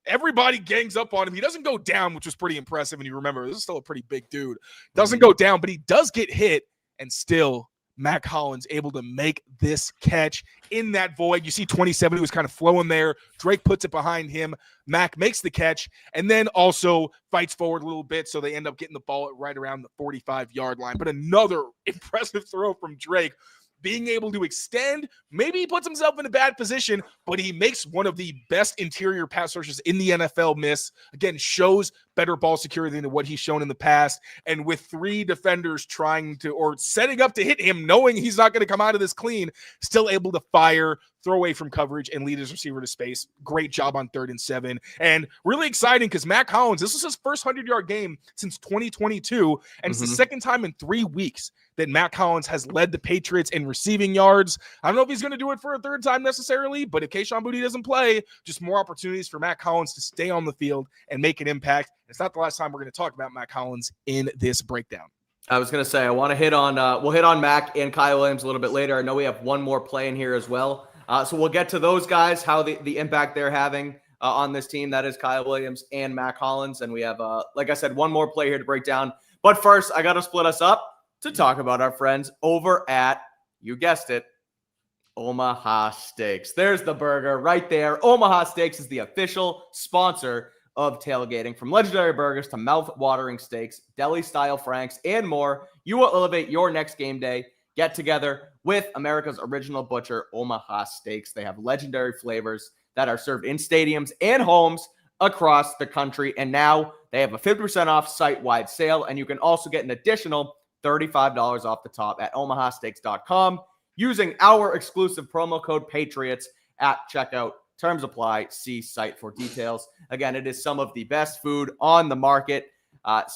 Everybody gangs up on him. He doesn't go down, which was pretty impressive. And you remember, this is still a pretty big dude. Doesn't go down, but he does get hit, and still Mack Hollins able to make this catch in that void. You see 27 was kind of flowing there. Drake puts it behind him. Mack makes the catch and then also fights forward a little bit, so they end up getting the ball right around the 45-yard line. But another impressive throw from Drake, being able to extend. Maybe he puts himself in a bad position, but he makes one of the best interior pass rushers in the NFL miss. Again, shows better ball security than what he's shown in the past. And with three defenders trying to, or setting up to hit him, knowing he's not going to come out of this clean, still able to fire, throw away from coverage, and lead his receiver to space. Great job on 3rd and 7. And really exciting because Mack Hollins, this was his first 100-yard game since 2022, and it's the second time in 3 weeks that Mack Hollins has led the Patriots in receiving yards. I don't know if he's going to do it for a third time necessarily, but if Kayshon Boutte doesn't play, just more opportunities for Mack Hollins to stay on the field and make an impact. It's not the last time we're going to talk about Mack Hollins in this breakdown. I was going to say, I want to hit on, we'll hit on Mack and Kyle Williams a little bit later. I know we have one more play in here as well. So we'll get to those guys, how the impact they're having on this team. That is Kyle Williams and Mack Hollins. And we have, like I said, one more play here to break down. But first, I got to split us up to talk about our friends over at, you guessed it, Omaha Steaks. There's the burger right there. Omaha Steaks is the official sponsor of tailgating. From legendary burgers to mouth-watering steaks, deli-style franks, and more, you will elevate your next game day. Get together with America's original butcher, Omaha Steaks. They have legendary flavors that are served in stadiums and homes across the country. And now they have a 50% off site-wide sale, and you can also get an additional $35 off the top at omahasteaks.com using our exclusive promo code Patriots at checkout. Terms apply. See site for details. Again, it is some of the best food on the market.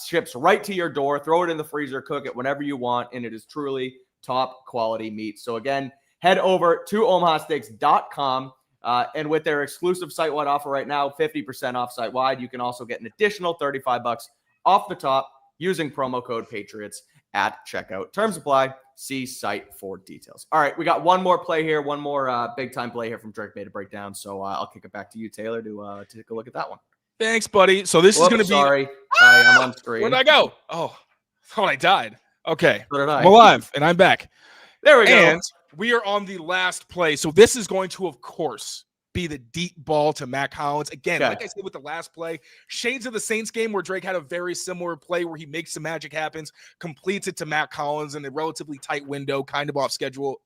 Ships right to your door. Throw it in the freezer, cook it whenever you want, and it is truly top quality meat. So again, head over to omahasteaks.com. And with their exclusive site-wide offer right now, 50% off site-wide, you can also get an additional $35 off the top using promo code Patriots at checkout. Terms apply. See site for details. All right, we got one more play here, one more big-time play here from Drake Maye to break down. So I'll kick it back to you, Taylor, to take a look at that one. Thanks, buddy. So this is going to be... Sorry, I'm on screen. Where'd I go? Oh, I thought I died. Okay. So did I. I'm alive, and I'm back. There we go. And we are on the last play. So this is going to, of course, be the deep ball to Mack Hollins. Again, like I said with the last play, shades of the Saints game where Drake had a very similar play where he makes some magic happens, completes it to Mack Hollins in a relatively tight window, kind of off schedule.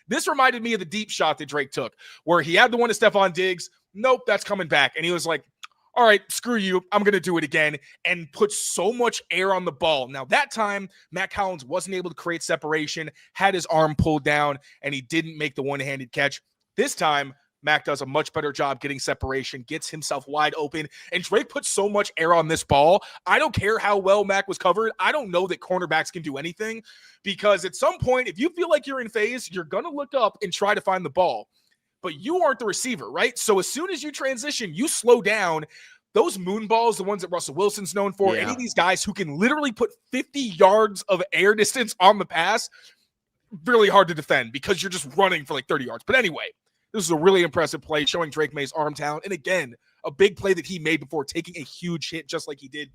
This reminded me of the deep shot that Drake took where he had the one to Stephon Diggs. Nope, that's coming back. And he was like, all right, screw you. I'm going to do it again, and put so much air on the ball. Now, that time, Mack Hollins wasn't able to create separation, had his arm pulled down, and he didn't make the one-handed catch. This time, Mack does a much better job getting separation, gets himself wide open, and Drake puts so much air on this ball. I don't care how well Mack was covered. I don't know that cornerbacks can do anything, because at some point, if you feel like you're in phase, you're going to look up and try to find the ball. But you aren't the receiver, right? So as soon as you transition, you slow down. Those moon balls, the ones that Russell Wilson's known for, any of these guys who can literally put 50 yards of air distance on the pass, really hard to defend because you're just running for like 30 yards. But anyway, this is a really impressive play showing Drake Maye's arm talent. And again, a big play that he made before taking a huge hit just like he did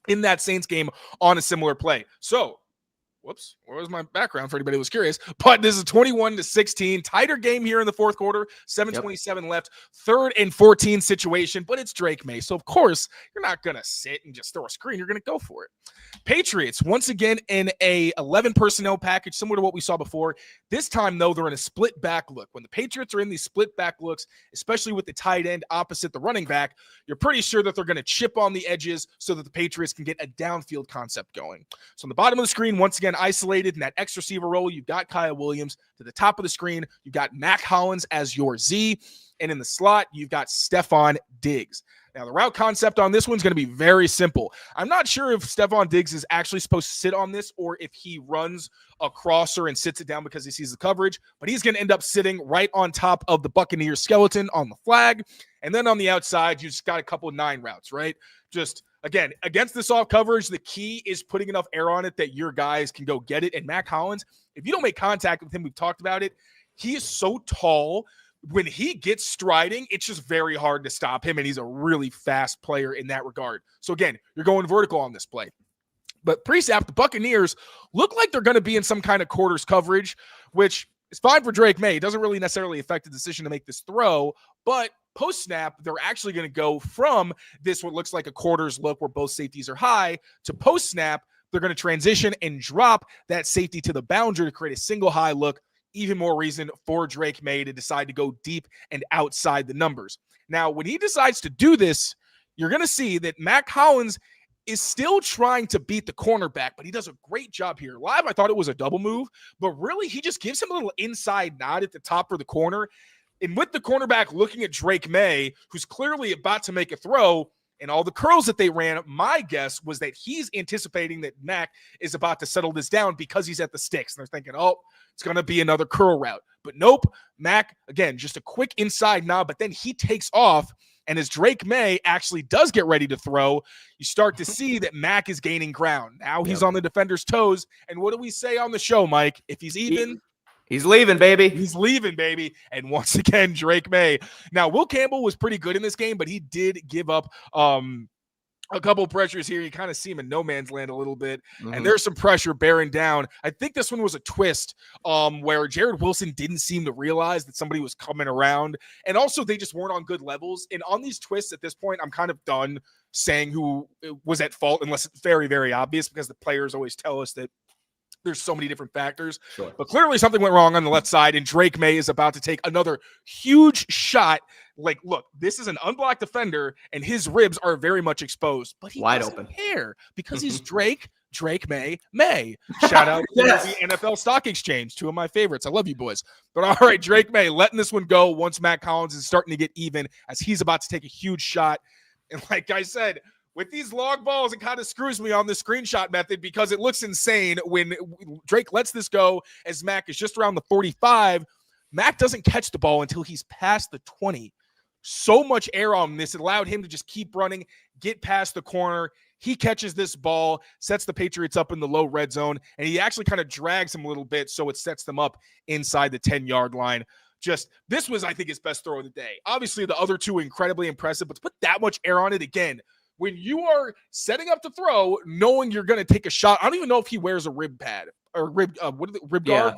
in that Saints game on a similar play. So, whoops, where was my background for anybody who was curious? But this is 21-16. Tighter game here in the fourth quarter. 7:27 left. 3rd and 14 situation, but it's Drake Maye. So, of course, you're not going to sit and just throw a screen. You're going to go for it. Patriots, once again, in a 11 personnel package, similar to what we saw before. This time, though, they're in a split back look. When the Patriots are in these split back looks, especially with the tight end opposite the running back, you're pretty sure that they're going to chip on the edges so that the Patriots can get a downfield concept going. So on the bottom of the screen, once again, isolated in that X receiver role, you've got Kyle Williams. To the top of the screen, you've got Mack Hollins as your Z. And in the slot, you've got Stephon Diggs. Now, the route concept on this one's going to be very simple. I'm not sure if Stephon Diggs is actually supposed to sit on this or if he runs a crosser and sits it down because he sees the coverage, but he's going to end up sitting right on top of the Buccaneers skeleton on the flag. And then on the outside, you just got a couple of 9 routes, right? Just, again, against the soft coverage, the key is putting enough air on it that your guys can go get it. And Mack Hollins, if you don't make contact with him, we've talked about it, he is so tall. When he gets striding, it's just very hard to stop him, and he's a really fast player in that regard. So, again, you're going vertical on this play. But pre-snap, the Buccaneers look like they're going to be in some kind of quarters coverage, which is fine for Drake Maye. It doesn't really necessarily affect the decision to make this throw, but post-snap, they're actually going to go from this what looks like a quarters look where both safeties are high to post-snap. They're going to transition and drop that safety to the boundary to create a single high look. Even more reason for Drake Maye to decide to go deep and outside the numbers. Now, when he decides to do this, you're going to see that Mack Hollins is still trying to beat the cornerback, but he does a great job here. Live, I thought it was a double move, but really he just gives him a little inside nod at the top for the corner. And with the cornerback looking at Drake Maye, who's clearly about to make a throw, and all the curls that they ran, my guess was that he's anticipating that Mack is about to settle this down because he's at the sticks. And they're thinking, oh, it's going to be another curl route. But nope, Mack, again, just a quick inside nod, but then he takes off. And as Drake Maye actually does get ready to throw, you start to see that Mack is gaining ground. Now he's on the defender's toes. And what do we say on the show, Mike? If he's even... He's leaving, baby. He's leaving, baby. And once again, Drake Maye. Now, Will Campbell was pretty good in this game, but he did give up a couple of pressures here. You kind of see him in no man's land a little bit. And there's some pressure bearing down. I think this one was a twist where Jared Wilson didn't seem to realize that somebody was coming around. And also, they just weren't on good levels. And on these twists at this point, I'm kind of done saying who was at fault unless it's very, very obvious because the players always tell us that there's so many different factors. Sure. But clearly something went wrong on the left side, and Drake Maye is about to take another huge shot. Like, look, this is an unblocked defender, and his ribs are very much exposed. But he wide doesn't open care because he's Drake Maye. Shout out to the NFL Stock Exchange, 2 of my favorites. I love you boys. But all right, Drake Maye letting this one go once Mack Hollins is starting to get even as he's about to take a huge shot. And like I said, with these long balls, it kind of screws me on the screenshot method because it looks insane when Drake lets this go as Mack is just around the 45. Mack doesn't catch the ball until he's past the 20. So much air on this. It allowed him to just keep running, get past the corner. He catches this ball, sets the Patriots up in the low red zone, and he actually kind of drags him a little bit, so it sets them up inside the 10-yard line. This was, I think, his best throw of the day. Obviously, the other two incredibly impressive, but to put that much air on it again, when you are setting up to throw, knowing you're going to take a shot, I don't even know if he wears a rib pad or rib guard?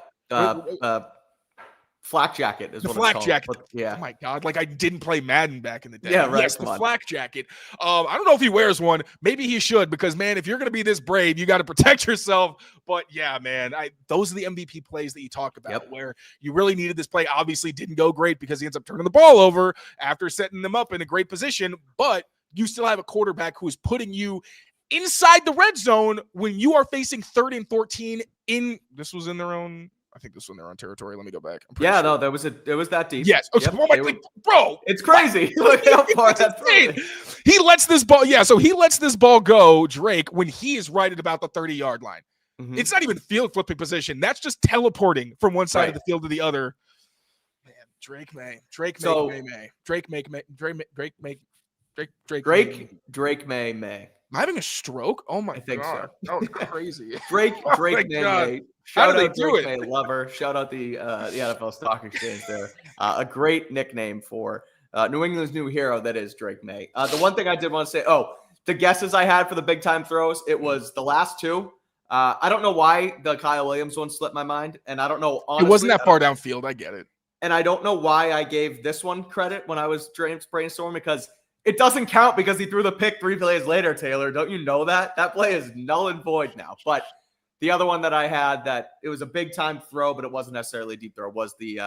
Flak jacket is the what flak it's jacket. But, yeah. Oh my God. Like I didn't play Madden back in the day. Yeah, right. Yes, the flak jacket. I don't know if he wears one. Maybe he should, because man, if you're going to be this brave, you got to protect yourself. But yeah, man, those are the MVP plays that you talk about, where you really needed this play. Obviously didn't go great because he ends up turning the ball over after setting them up in a great position. But you still have a quarterback who is putting you inside the red zone when you are facing 3rd and 14 this was in their own. I think this was in their own territory. Let me go back. Yeah, sure. No, it was that deep. Yes. Yep. Oh my, bro, it's crazy. Look how far that's He lets this ball. Yeah, so he lets this ball go, Drake, when he is right at about the 30-yard line. Mm-hmm. It's not even field flipping position. That's just teleporting from one side of the field to the other. Man, Drake Maye. Drake May. Am I having a stroke? Oh my God. So. That was crazy. Drake Maye. How do they do it? May lover. Shout out the NFL Stock Exchange there. A great nickname for New England's new hero, that is Drake Maye. The one thing I did want to say, the guesses I had for the big time throws, it was the last two. I don't know why the Kyle Williams one slipped my mind, and I don't know. Honestly, it wasn't that far downfield. I get it. And I don't know why I gave this one credit when I was brainstorming, because it doesn't count because he threw the pick 3 plays later, Taylor. Don't you know that? That play is null and void now. But the other one that I had that it was a big-time throw, but it wasn't necessarily a deep throw, was the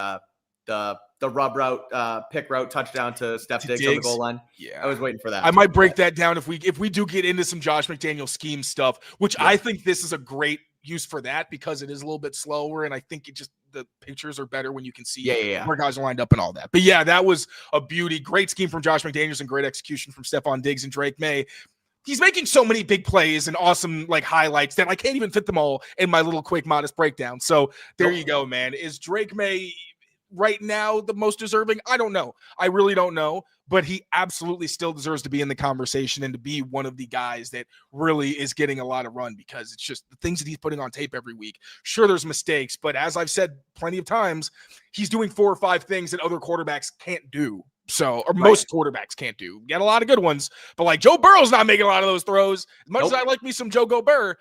rub route, pick route touchdown to Steph Diggs on the goal line. Yeah. I was waiting for that. I might break that down if we do get into some Josh McDaniel scheme stuff, which I think this is a great use for that, because it is a little bit slower, and I think the pictures are better when you can see where guys are lined up and all that. But yeah, that was a beauty. Great scheme from Josh McDaniels and great execution from Stephon Diggs and Drake Maye. He's making so many big plays and awesome highlights that I can't even fit them all in my little quick modest breakdown. So there you go, man. Is Drake Maye right now the most deserving? I don't know. I really don't know, but he absolutely still deserves to be in the conversation and to be one of the guys that really is getting a lot of run, because it's just the things that he's putting on tape every week. Sure, there's mistakes, but as I've said plenty of times, he's doing 4 or 5 things that other quarterbacks can't do. Most quarterbacks can't do. Get a lot of good ones, but Joe Burrow's not making a lot of those throws. As much as I like me some Joe Gobert,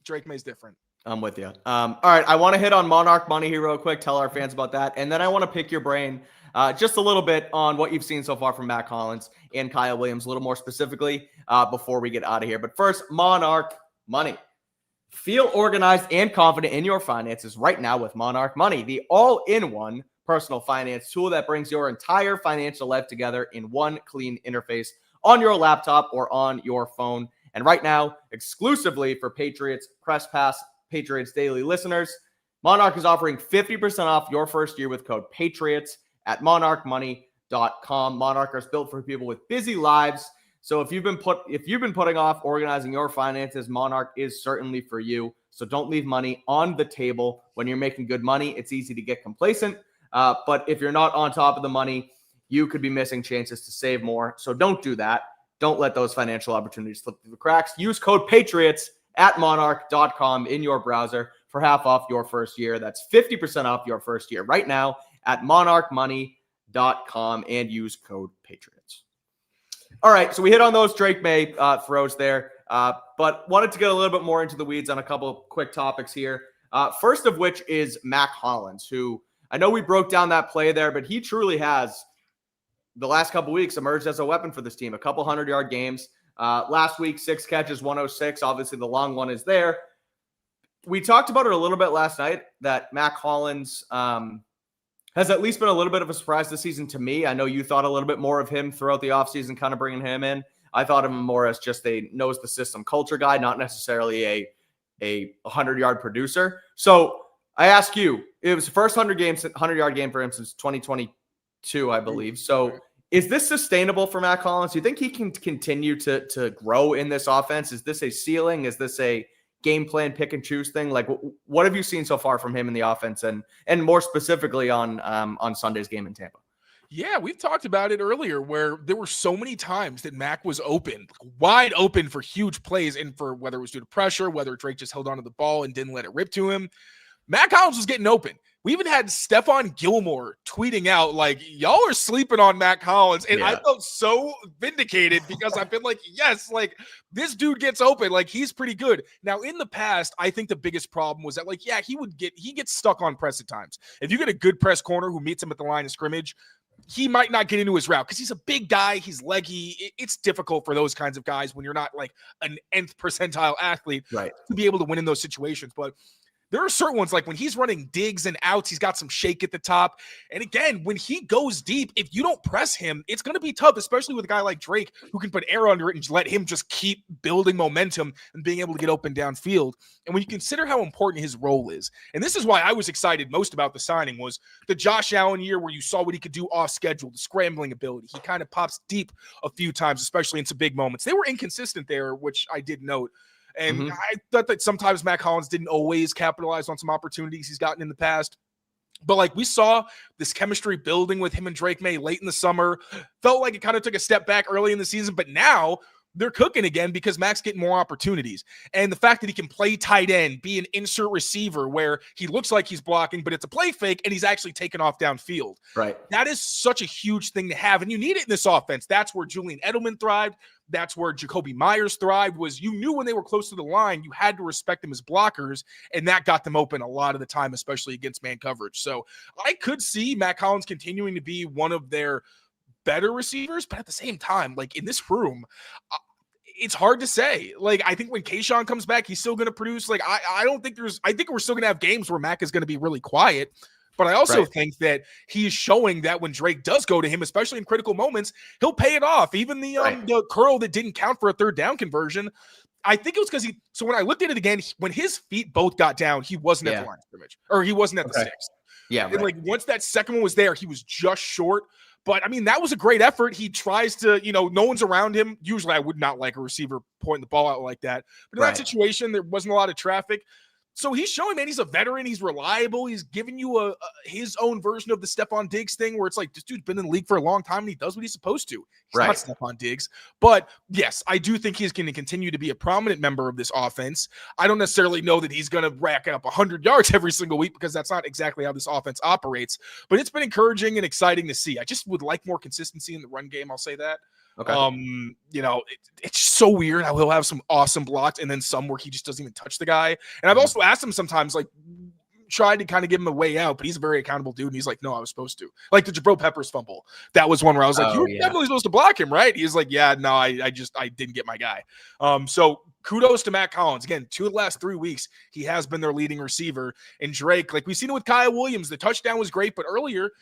Drake Maye's different. I'm with you. All right, I want to hit on Monarch Money here real quick, tell our fans about that, and then I want to pick your brain just a little bit on what you've seen so far from Mack Hollins and Kyle Williams, a little more specifically, before we get out of here. But first, Monarch Money. Feel organized and confident in your finances right now with Monarch Money, the all-in-one personal finance tool that brings your entire financial life together in one clean interface on your laptop or on your phone. And right now, exclusively for Patriots Press Pass Patriots Daily listeners, Monarch is offering 50% off your first year with code PATRIOTS at monarchmoney.com. Monarch is built for people with busy lives. So if you've been putting off organizing your finances, Monarch is certainly for you. So don't leave money on the table when you're making good money. It's easy to get complacent. But if you're not on top of the money, you could be missing chances to save more. So don't do that. Don't let those financial opportunities slip through the cracks. Use code PATRIOTS at monarch.com in your browser for half off your first year. That's 50% off your first year right now at monarchmoney.com and use code PATRIOTS. All right, so we hit on those Drake Maye throws there, but wanted to get a little bit more into the weeds on a couple of quick topics here. First of which is Mack Hollins, who I know we broke down that play there, but he truly has, the last couple weeks, emerged as a weapon for this team. A couple 100-yard games. Last week, 6 catches, 106. Obviously, the long one is there. We talked about it a little bit last night, that Mack Hollins has at least been a little bit of a surprise this season to me. I know you thought a little bit more of him throughout the offseason, kind of bringing him in. I thought of him more as just a knows the system culture guy, not necessarily a 100-yard producer. So I ask you, it was the first 100-yard game for him since 2022, I believe. So is this sustainable for Mack Hollins? Do you think he can continue to grow in this offense? Is this a ceiling? Is this a game plan pick and choose thing? Like, what have you seen so far from him in the offense, and more specifically on Sunday's game in Tampa? Yeah, we've talked about it earlier where there were so many times that Mack was open, wide open for huge plays, and for whether it was due to pressure, whether Drake just held onto the ball and didn't let it rip to him. Mack Hollins was getting open. We even had Stephon Gilmore tweeting out, like, y'all are sleeping on Mack Hollins. And I felt so vindicated because I've been like, yes, like, this dude gets open. Like, he's pretty good. Now, in the past, I think the biggest problem was that, like, yeah, he gets stuck on press at times. If you get a good press corner who meets him at the line of scrimmage, he might not get into his route because he's a big guy. He's leggy. It's difficult for those kinds of guys when you're not like an nth percentile athlete to be able to win in those situations. But there are certain ones, like when he's running digs and outs, he's got some shake at the top. And again, when he goes deep, if you don't press him, it's going to be tough, especially with a guy like Drake who can put air under it and let him just keep building momentum and being able to get open downfield. And when you consider how important his role is, and this is why I was excited most about the signing, was the Josh Allen year where you saw what he could do off schedule, the scrambling ability. He kind of pops deep a few times, especially in some big moments. They were inconsistent there, which I did note. And I thought that sometimes Mack Hollins didn't always capitalize on some opportunities he's gotten in the past. But like we saw this chemistry building with him and Drake Maye late in the summer. Felt like it kind of took a step back early in the season, but now they're cooking again because Mack's getting more opportunities. And the fact that he can play tight end, be an insert receiver where he looks like he's blocking, but it's a play fake and he's actually taken off downfield. Right. That is such a huge thing to have. And you need it in this offense. That's where Julian Edelman thrived. That's where Jacoby Myers thrived, was you knew when they were close to the line, you had to respect them as blockers, and that got them open a lot of the time, especially against man coverage. So I could see Mack Hollins continuing to be one of their better receivers, but at the same time, like in this room, it's hard to say. Like, I think when Kayshawn comes back, he's still going to produce. Like, I think we're still going to have games where Mack is going to be really quiet. But I also think that he's showing that when Drake does go to him, especially in critical moments, he'll pay it off. Even the curl that didn't count for a third down conversion, I think it was because so when I looked at it again, when his feet both got down, he wasn't at the line of scrimmage, or he wasn't at the six. Yeah. And like once that second one was there, he was just short. But I mean, that was a great effort. He tries to, no one's around him. Usually I would not like a receiver pointing the ball out like that. But in that situation, there wasn't a lot of traffic. So he's showing, man, he's a veteran. He's reliable. He's giving you his own version of the Stephon Diggs thing where it's like, this dude's been in the league for a long time and he does what he's supposed to. He's not Stephon Diggs. But yes, I do think he's going to continue to be a prominent member of this offense. I don't necessarily know that he's going to rack up 100 yards every single week because that's not exactly how this offense operates. But it's been encouraging and exciting to see. I just would like more consistency in the run game. I'll say that. Okay. It's so weird how he'll have some awesome blocks and then some where he just doesn't even touch the guy. And I've also asked him sometimes, like, tried to kind of give him a way out, but he's a very accountable dude. And he's like, no, I was supposed to. Like the Jabril Peppers fumble. That was one where I was like, you were definitely supposed to block him, right? He's like, yeah, no, I didn't get my guy. So kudos to Mack Hollins. Again, 2 of the last 3 weeks, he has been their leading receiver. And Drake, like we've seen it with Kyle Williams, the touchdown was great, but earlier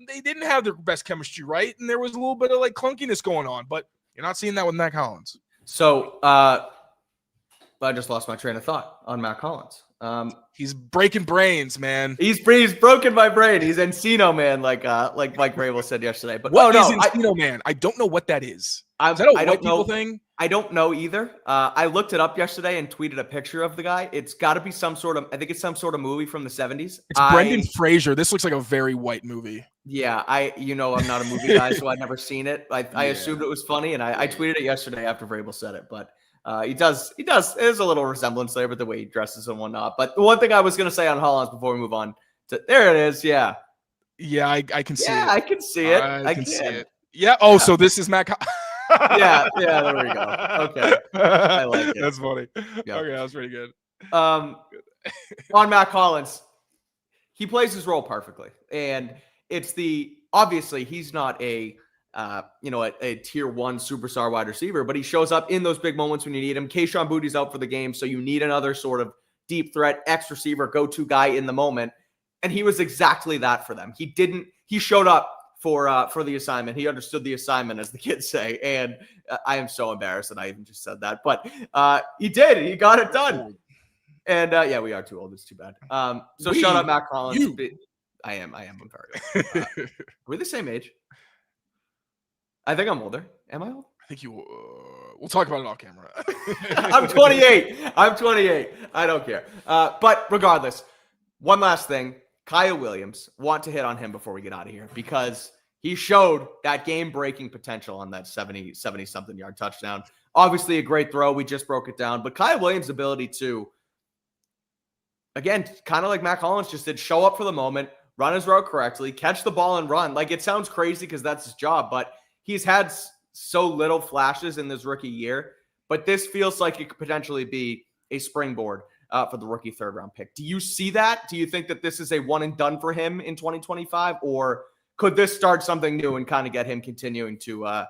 they didn't have their best chemistry, right? And there was a little bit of like clunkiness going on, but you're not seeing that with Mack Hollins. So I just lost my train of thought on Mack Hollins. He's breaking brains, man. He's broken my brain. He's Encino man, like Mike Vrabel said yesterday. But what is Encino man? I don't know what that is. Is that a white people thing? I don't know either. I looked it up yesterday and tweeted a picture of the guy. It's got to be some sort of, I think it's some sort of movie from the 70s. It's Brendan Fraser. This looks like a very white movie. Yeah, I'm not a movie guy, so I'd never seen it. I assumed it was funny, and I tweeted it yesterday after Vrabel said it. But he does. There's a little resemblance there with the way he dresses and whatnot. But the one thing I was going to say on Hollins before we move on, there it is. Yeah. Yeah, I can see it. Yeah, I can see it. I can see it. Yeah. Oh, so this is Mack. yeah, there we go. Okay. I like it. That's funny. Yeah. Okay, that was pretty good. On Mack Hollins, he plays his role perfectly. And it's obviously he's not a tier 1 superstar wide receiver, but he shows up in those big moments when you need him. Kayshon Boutte's out for the game, so you need another sort of deep threat, X receiver, go-to guy in the moment. And he was exactly that for them. He showed up for the assignment. He understood the assignment, as the kids say. And I am so embarrassed that I even just said that, but he did. He got it done. And we are too old. It's too bad. So shout out Mack Hollins. I am. I'm very old. We're the same age. I think I'm older. Am I old? think you. We'll talk about it off camera. I'm 28. I don't care. But regardless, one last thing. Kyle Williams, want to hit on him before we get out of here because he showed that game-breaking potential on that 70-something yard touchdown. Obviously, a great throw. We just broke it down. But Kyle Williams' ability to, again, kind of like Mack Hollins just did, show up for the moment, run his route correctly, catch the ball and run. Like, it sounds crazy because that's his job, but he's had so little flashes in this rookie year. But this feels like it could potentially be a springboard for the rookie third-round pick. Do you see that? Do you think that this is a one-and-done for him in 2025? Or could this start something new and kind of get him continuing to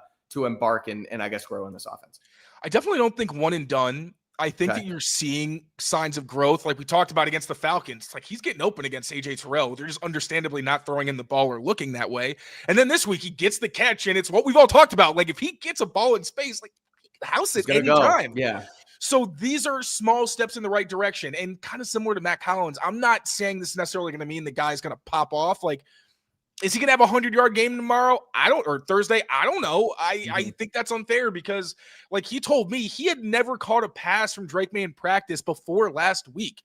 embark and I guess, grow in this offense? I definitely don't think one and done. I think that you're seeing signs of growth. Like we talked about against the Falcons. It's like he's getting open against AJ Terrell. They're just understandably not throwing him the ball or looking that way. And then this week he gets the catch, and it's what we've all talked about. Like if he gets a ball in space, like house it anytime. Yeah. So these are small steps in the right direction, and kind of similar to Mack Hollins. I'm not saying this is necessarily going to mean the guy's going to pop off. Like, is he going to have a 100-yard game tomorrow? Or Thursday? I don't know. I think that's unfair because, like he told me, he had never caught a pass from Drake Maye in practice before last week.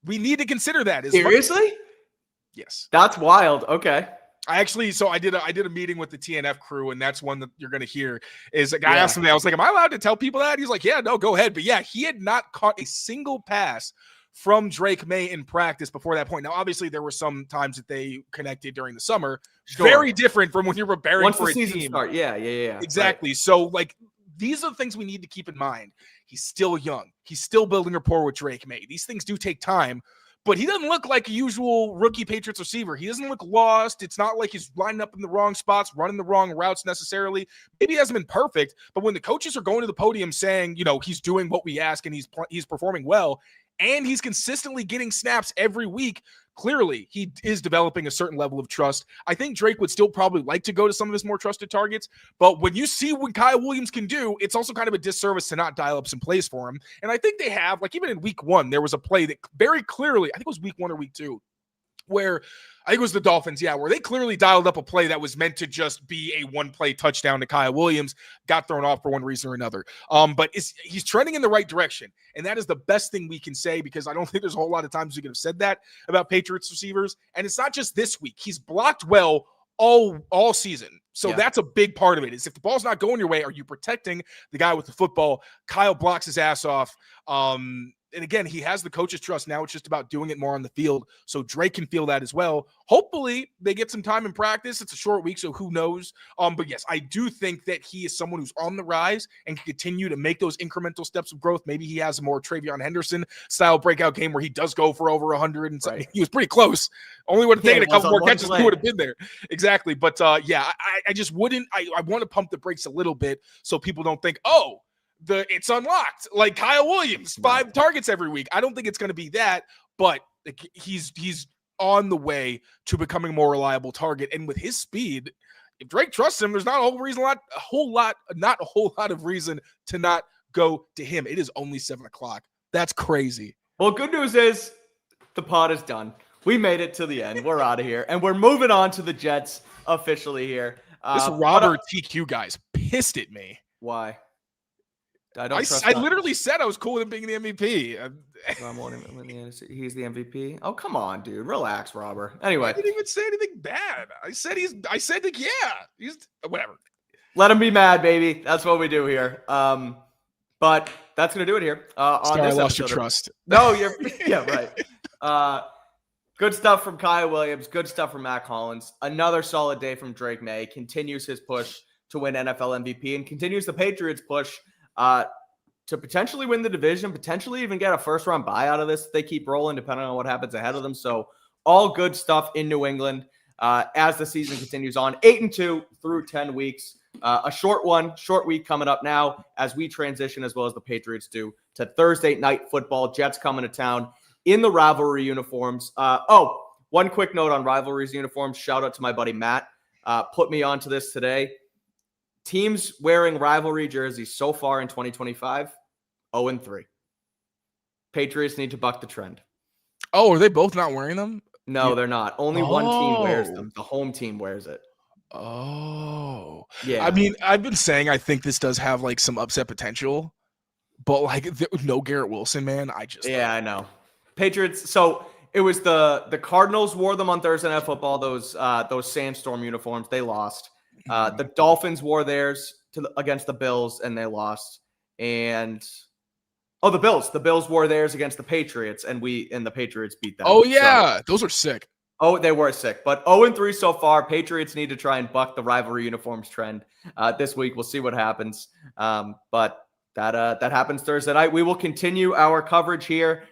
We need to consider that. Seriously? Yes. That's wild. Okay. I did a meeting with the TNF crew, and that's one that you're going to hear is a guy asked me, I was like, am I allowed to tell people that? He's like, yeah, no, go ahead. But yeah, he had not caught a single pass from Drake Maye in practice before that point. Now, obviously, there were some times that they connected during the summer. Sure. Very different from when you're preparing for a team. Start. Yeah. Exactly. Right. So, like, these are the things we need to keep in mind. He's still young. He's still building rapport with Drake Maye. These things do take time. But he doesn't look like a usual rookie Patriots receiver. He doesn't look lost. It's not like he's lining up in the wrong spots, running the wrong routes necessarily. Maybe he hasn't been perfect, but when the coaches are going to the podium saying, he's doing what we ask and he's performing well, and he's consistently getting snaps every week, clearly he is developing a certain level of trust. I think Drake would still probably like to go to some of his more trusted targets, but when you see what Kyle Williams can do, it's also kind of a disservice to not dial up some plays for him. And I think they have, like even in week 1, there was a play that very clearly, I think it was week 1 or week 2, where I think it was the Dolphins, where they clearly dialed up a play that was meant to just be a one-play touchdown to Kyle Williams, got thrown off for one reason or another. But he's trending in the right direction, and that is the best thing we can say because I don't think there's a whole lot of times we could have said that about Patriots receivers. And it's not just this week. He's blocked well all season. So that's a big part of it is if the ball's not going your way, are you protecting the guy with the football? Kyle blocks his ass off. And again, he has the coach's trust. Now it's just about doing it more on the field. So Drake can feel that as well. Hopefully they get some time in practice. It's a short week, so who knows? But yes, I do think that he is someone who's on the rise and can continue to make those incremental steps of growth. Maybe he has a more Travion Henderson style breakout game where he does go for over 100 and something. He was pretty close. Only would have taken a couple more catches. He would have been there. Exactly. But I just wouldn't. I want to pump the brakes a little bit so people don't think, it's unlocked like Kyle Williams, 5 targets every week. I don't think it's going to be that, but he's on the way to becoming a more reliable target. And with his speed, if Drake trusts him, there's not a whole lot of reason to not go to him. It is only 7:00. That's crazy. Well, good news is the pod is done. We made it to the end. We're out of here, and we're moving on to the Jets officially here. This Robert TQ guy's pissed at me. Why? I literally said I was cool with him being the MVP. He's the MVP. Oh, come on, dude. Relax, Robert. Anyway. I didn't even say anything bad. I said he's whatever. Let him be mad, baby. That's what we do here. But that's going to do it here. I lost your trust. No, right. Good stuff from Kyle Williams. Good stuff from Mack Hollins. Another solid day from Drake Maye. Continues his push to win NFL MVP and continues the Patriots push to potentially win the division, potentially even get a first-round bye out of this if they keep rolling, depending on what happens ahead of them. So all good stuff in New England as the season continues on. 8-2 through 10 weeks. A short week coming up now as we transition, as well as the Patriots do, to Thursday night football. Jets coming to town in the rivalry uniforms. One quick note on rivalries uniforms. Shout out to my buddy Matt. Put me onto this today. Teams wearing rivalry jerseys so far in 2025, 0-3. Patriots need to buck the trend. Oh, are they both not wearing them? No, they're not. Only one team wears them. The home team wears it. Oh, Yeah. I mean, I've been saying I think this does have like some upset potential, but like no Garrett Wilson, man. I just Yeah, I know. Patriots. So it was the Cardinals wore them on Thursday Night Football. Those sandstorm uniforms. They lost. The Dolphins wore theirs against the Bills and they lost. And the Bills. The Bills wore theirs against the Patriots and the Patriots beat them. Oh yeah, those are sick. Oh, they were sick. But 0-3 so far. Patriots need to try and buck the rivalry uniforms trend this week. We'll see what happens. But that happens Thursday night. We will continue our coverage here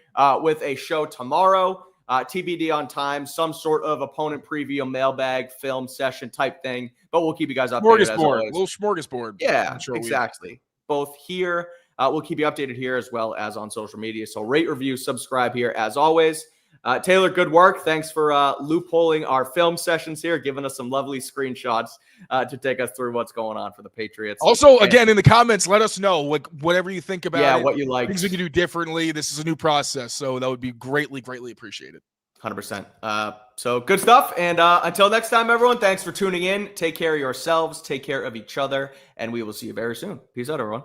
with a show tomorrow. TBD on time, some sort of opponent preview, mailbag, film session type thing. But we'll keep you guys updated as always. Little smorgasbord. Yeah, exactly. Both here. We'll keep you updated here as well as on social media. So rate, review, subscribe here as always. Taylor, good work. Thanks for loopholing our film sessions here, giving us some lovely screenshots to take us through what's going on for the Patriots. Also, again, in the comments, let us know whatever you think about it. What you like. Things we can do differently. This is a new process, so that would be greatly, greatly appreciated. 100%. So good stuff. And until next time, everyone, thanks for tuning in. Take care of yourselves. Take care of each other. And we will see you very soon. Peace out, everyone.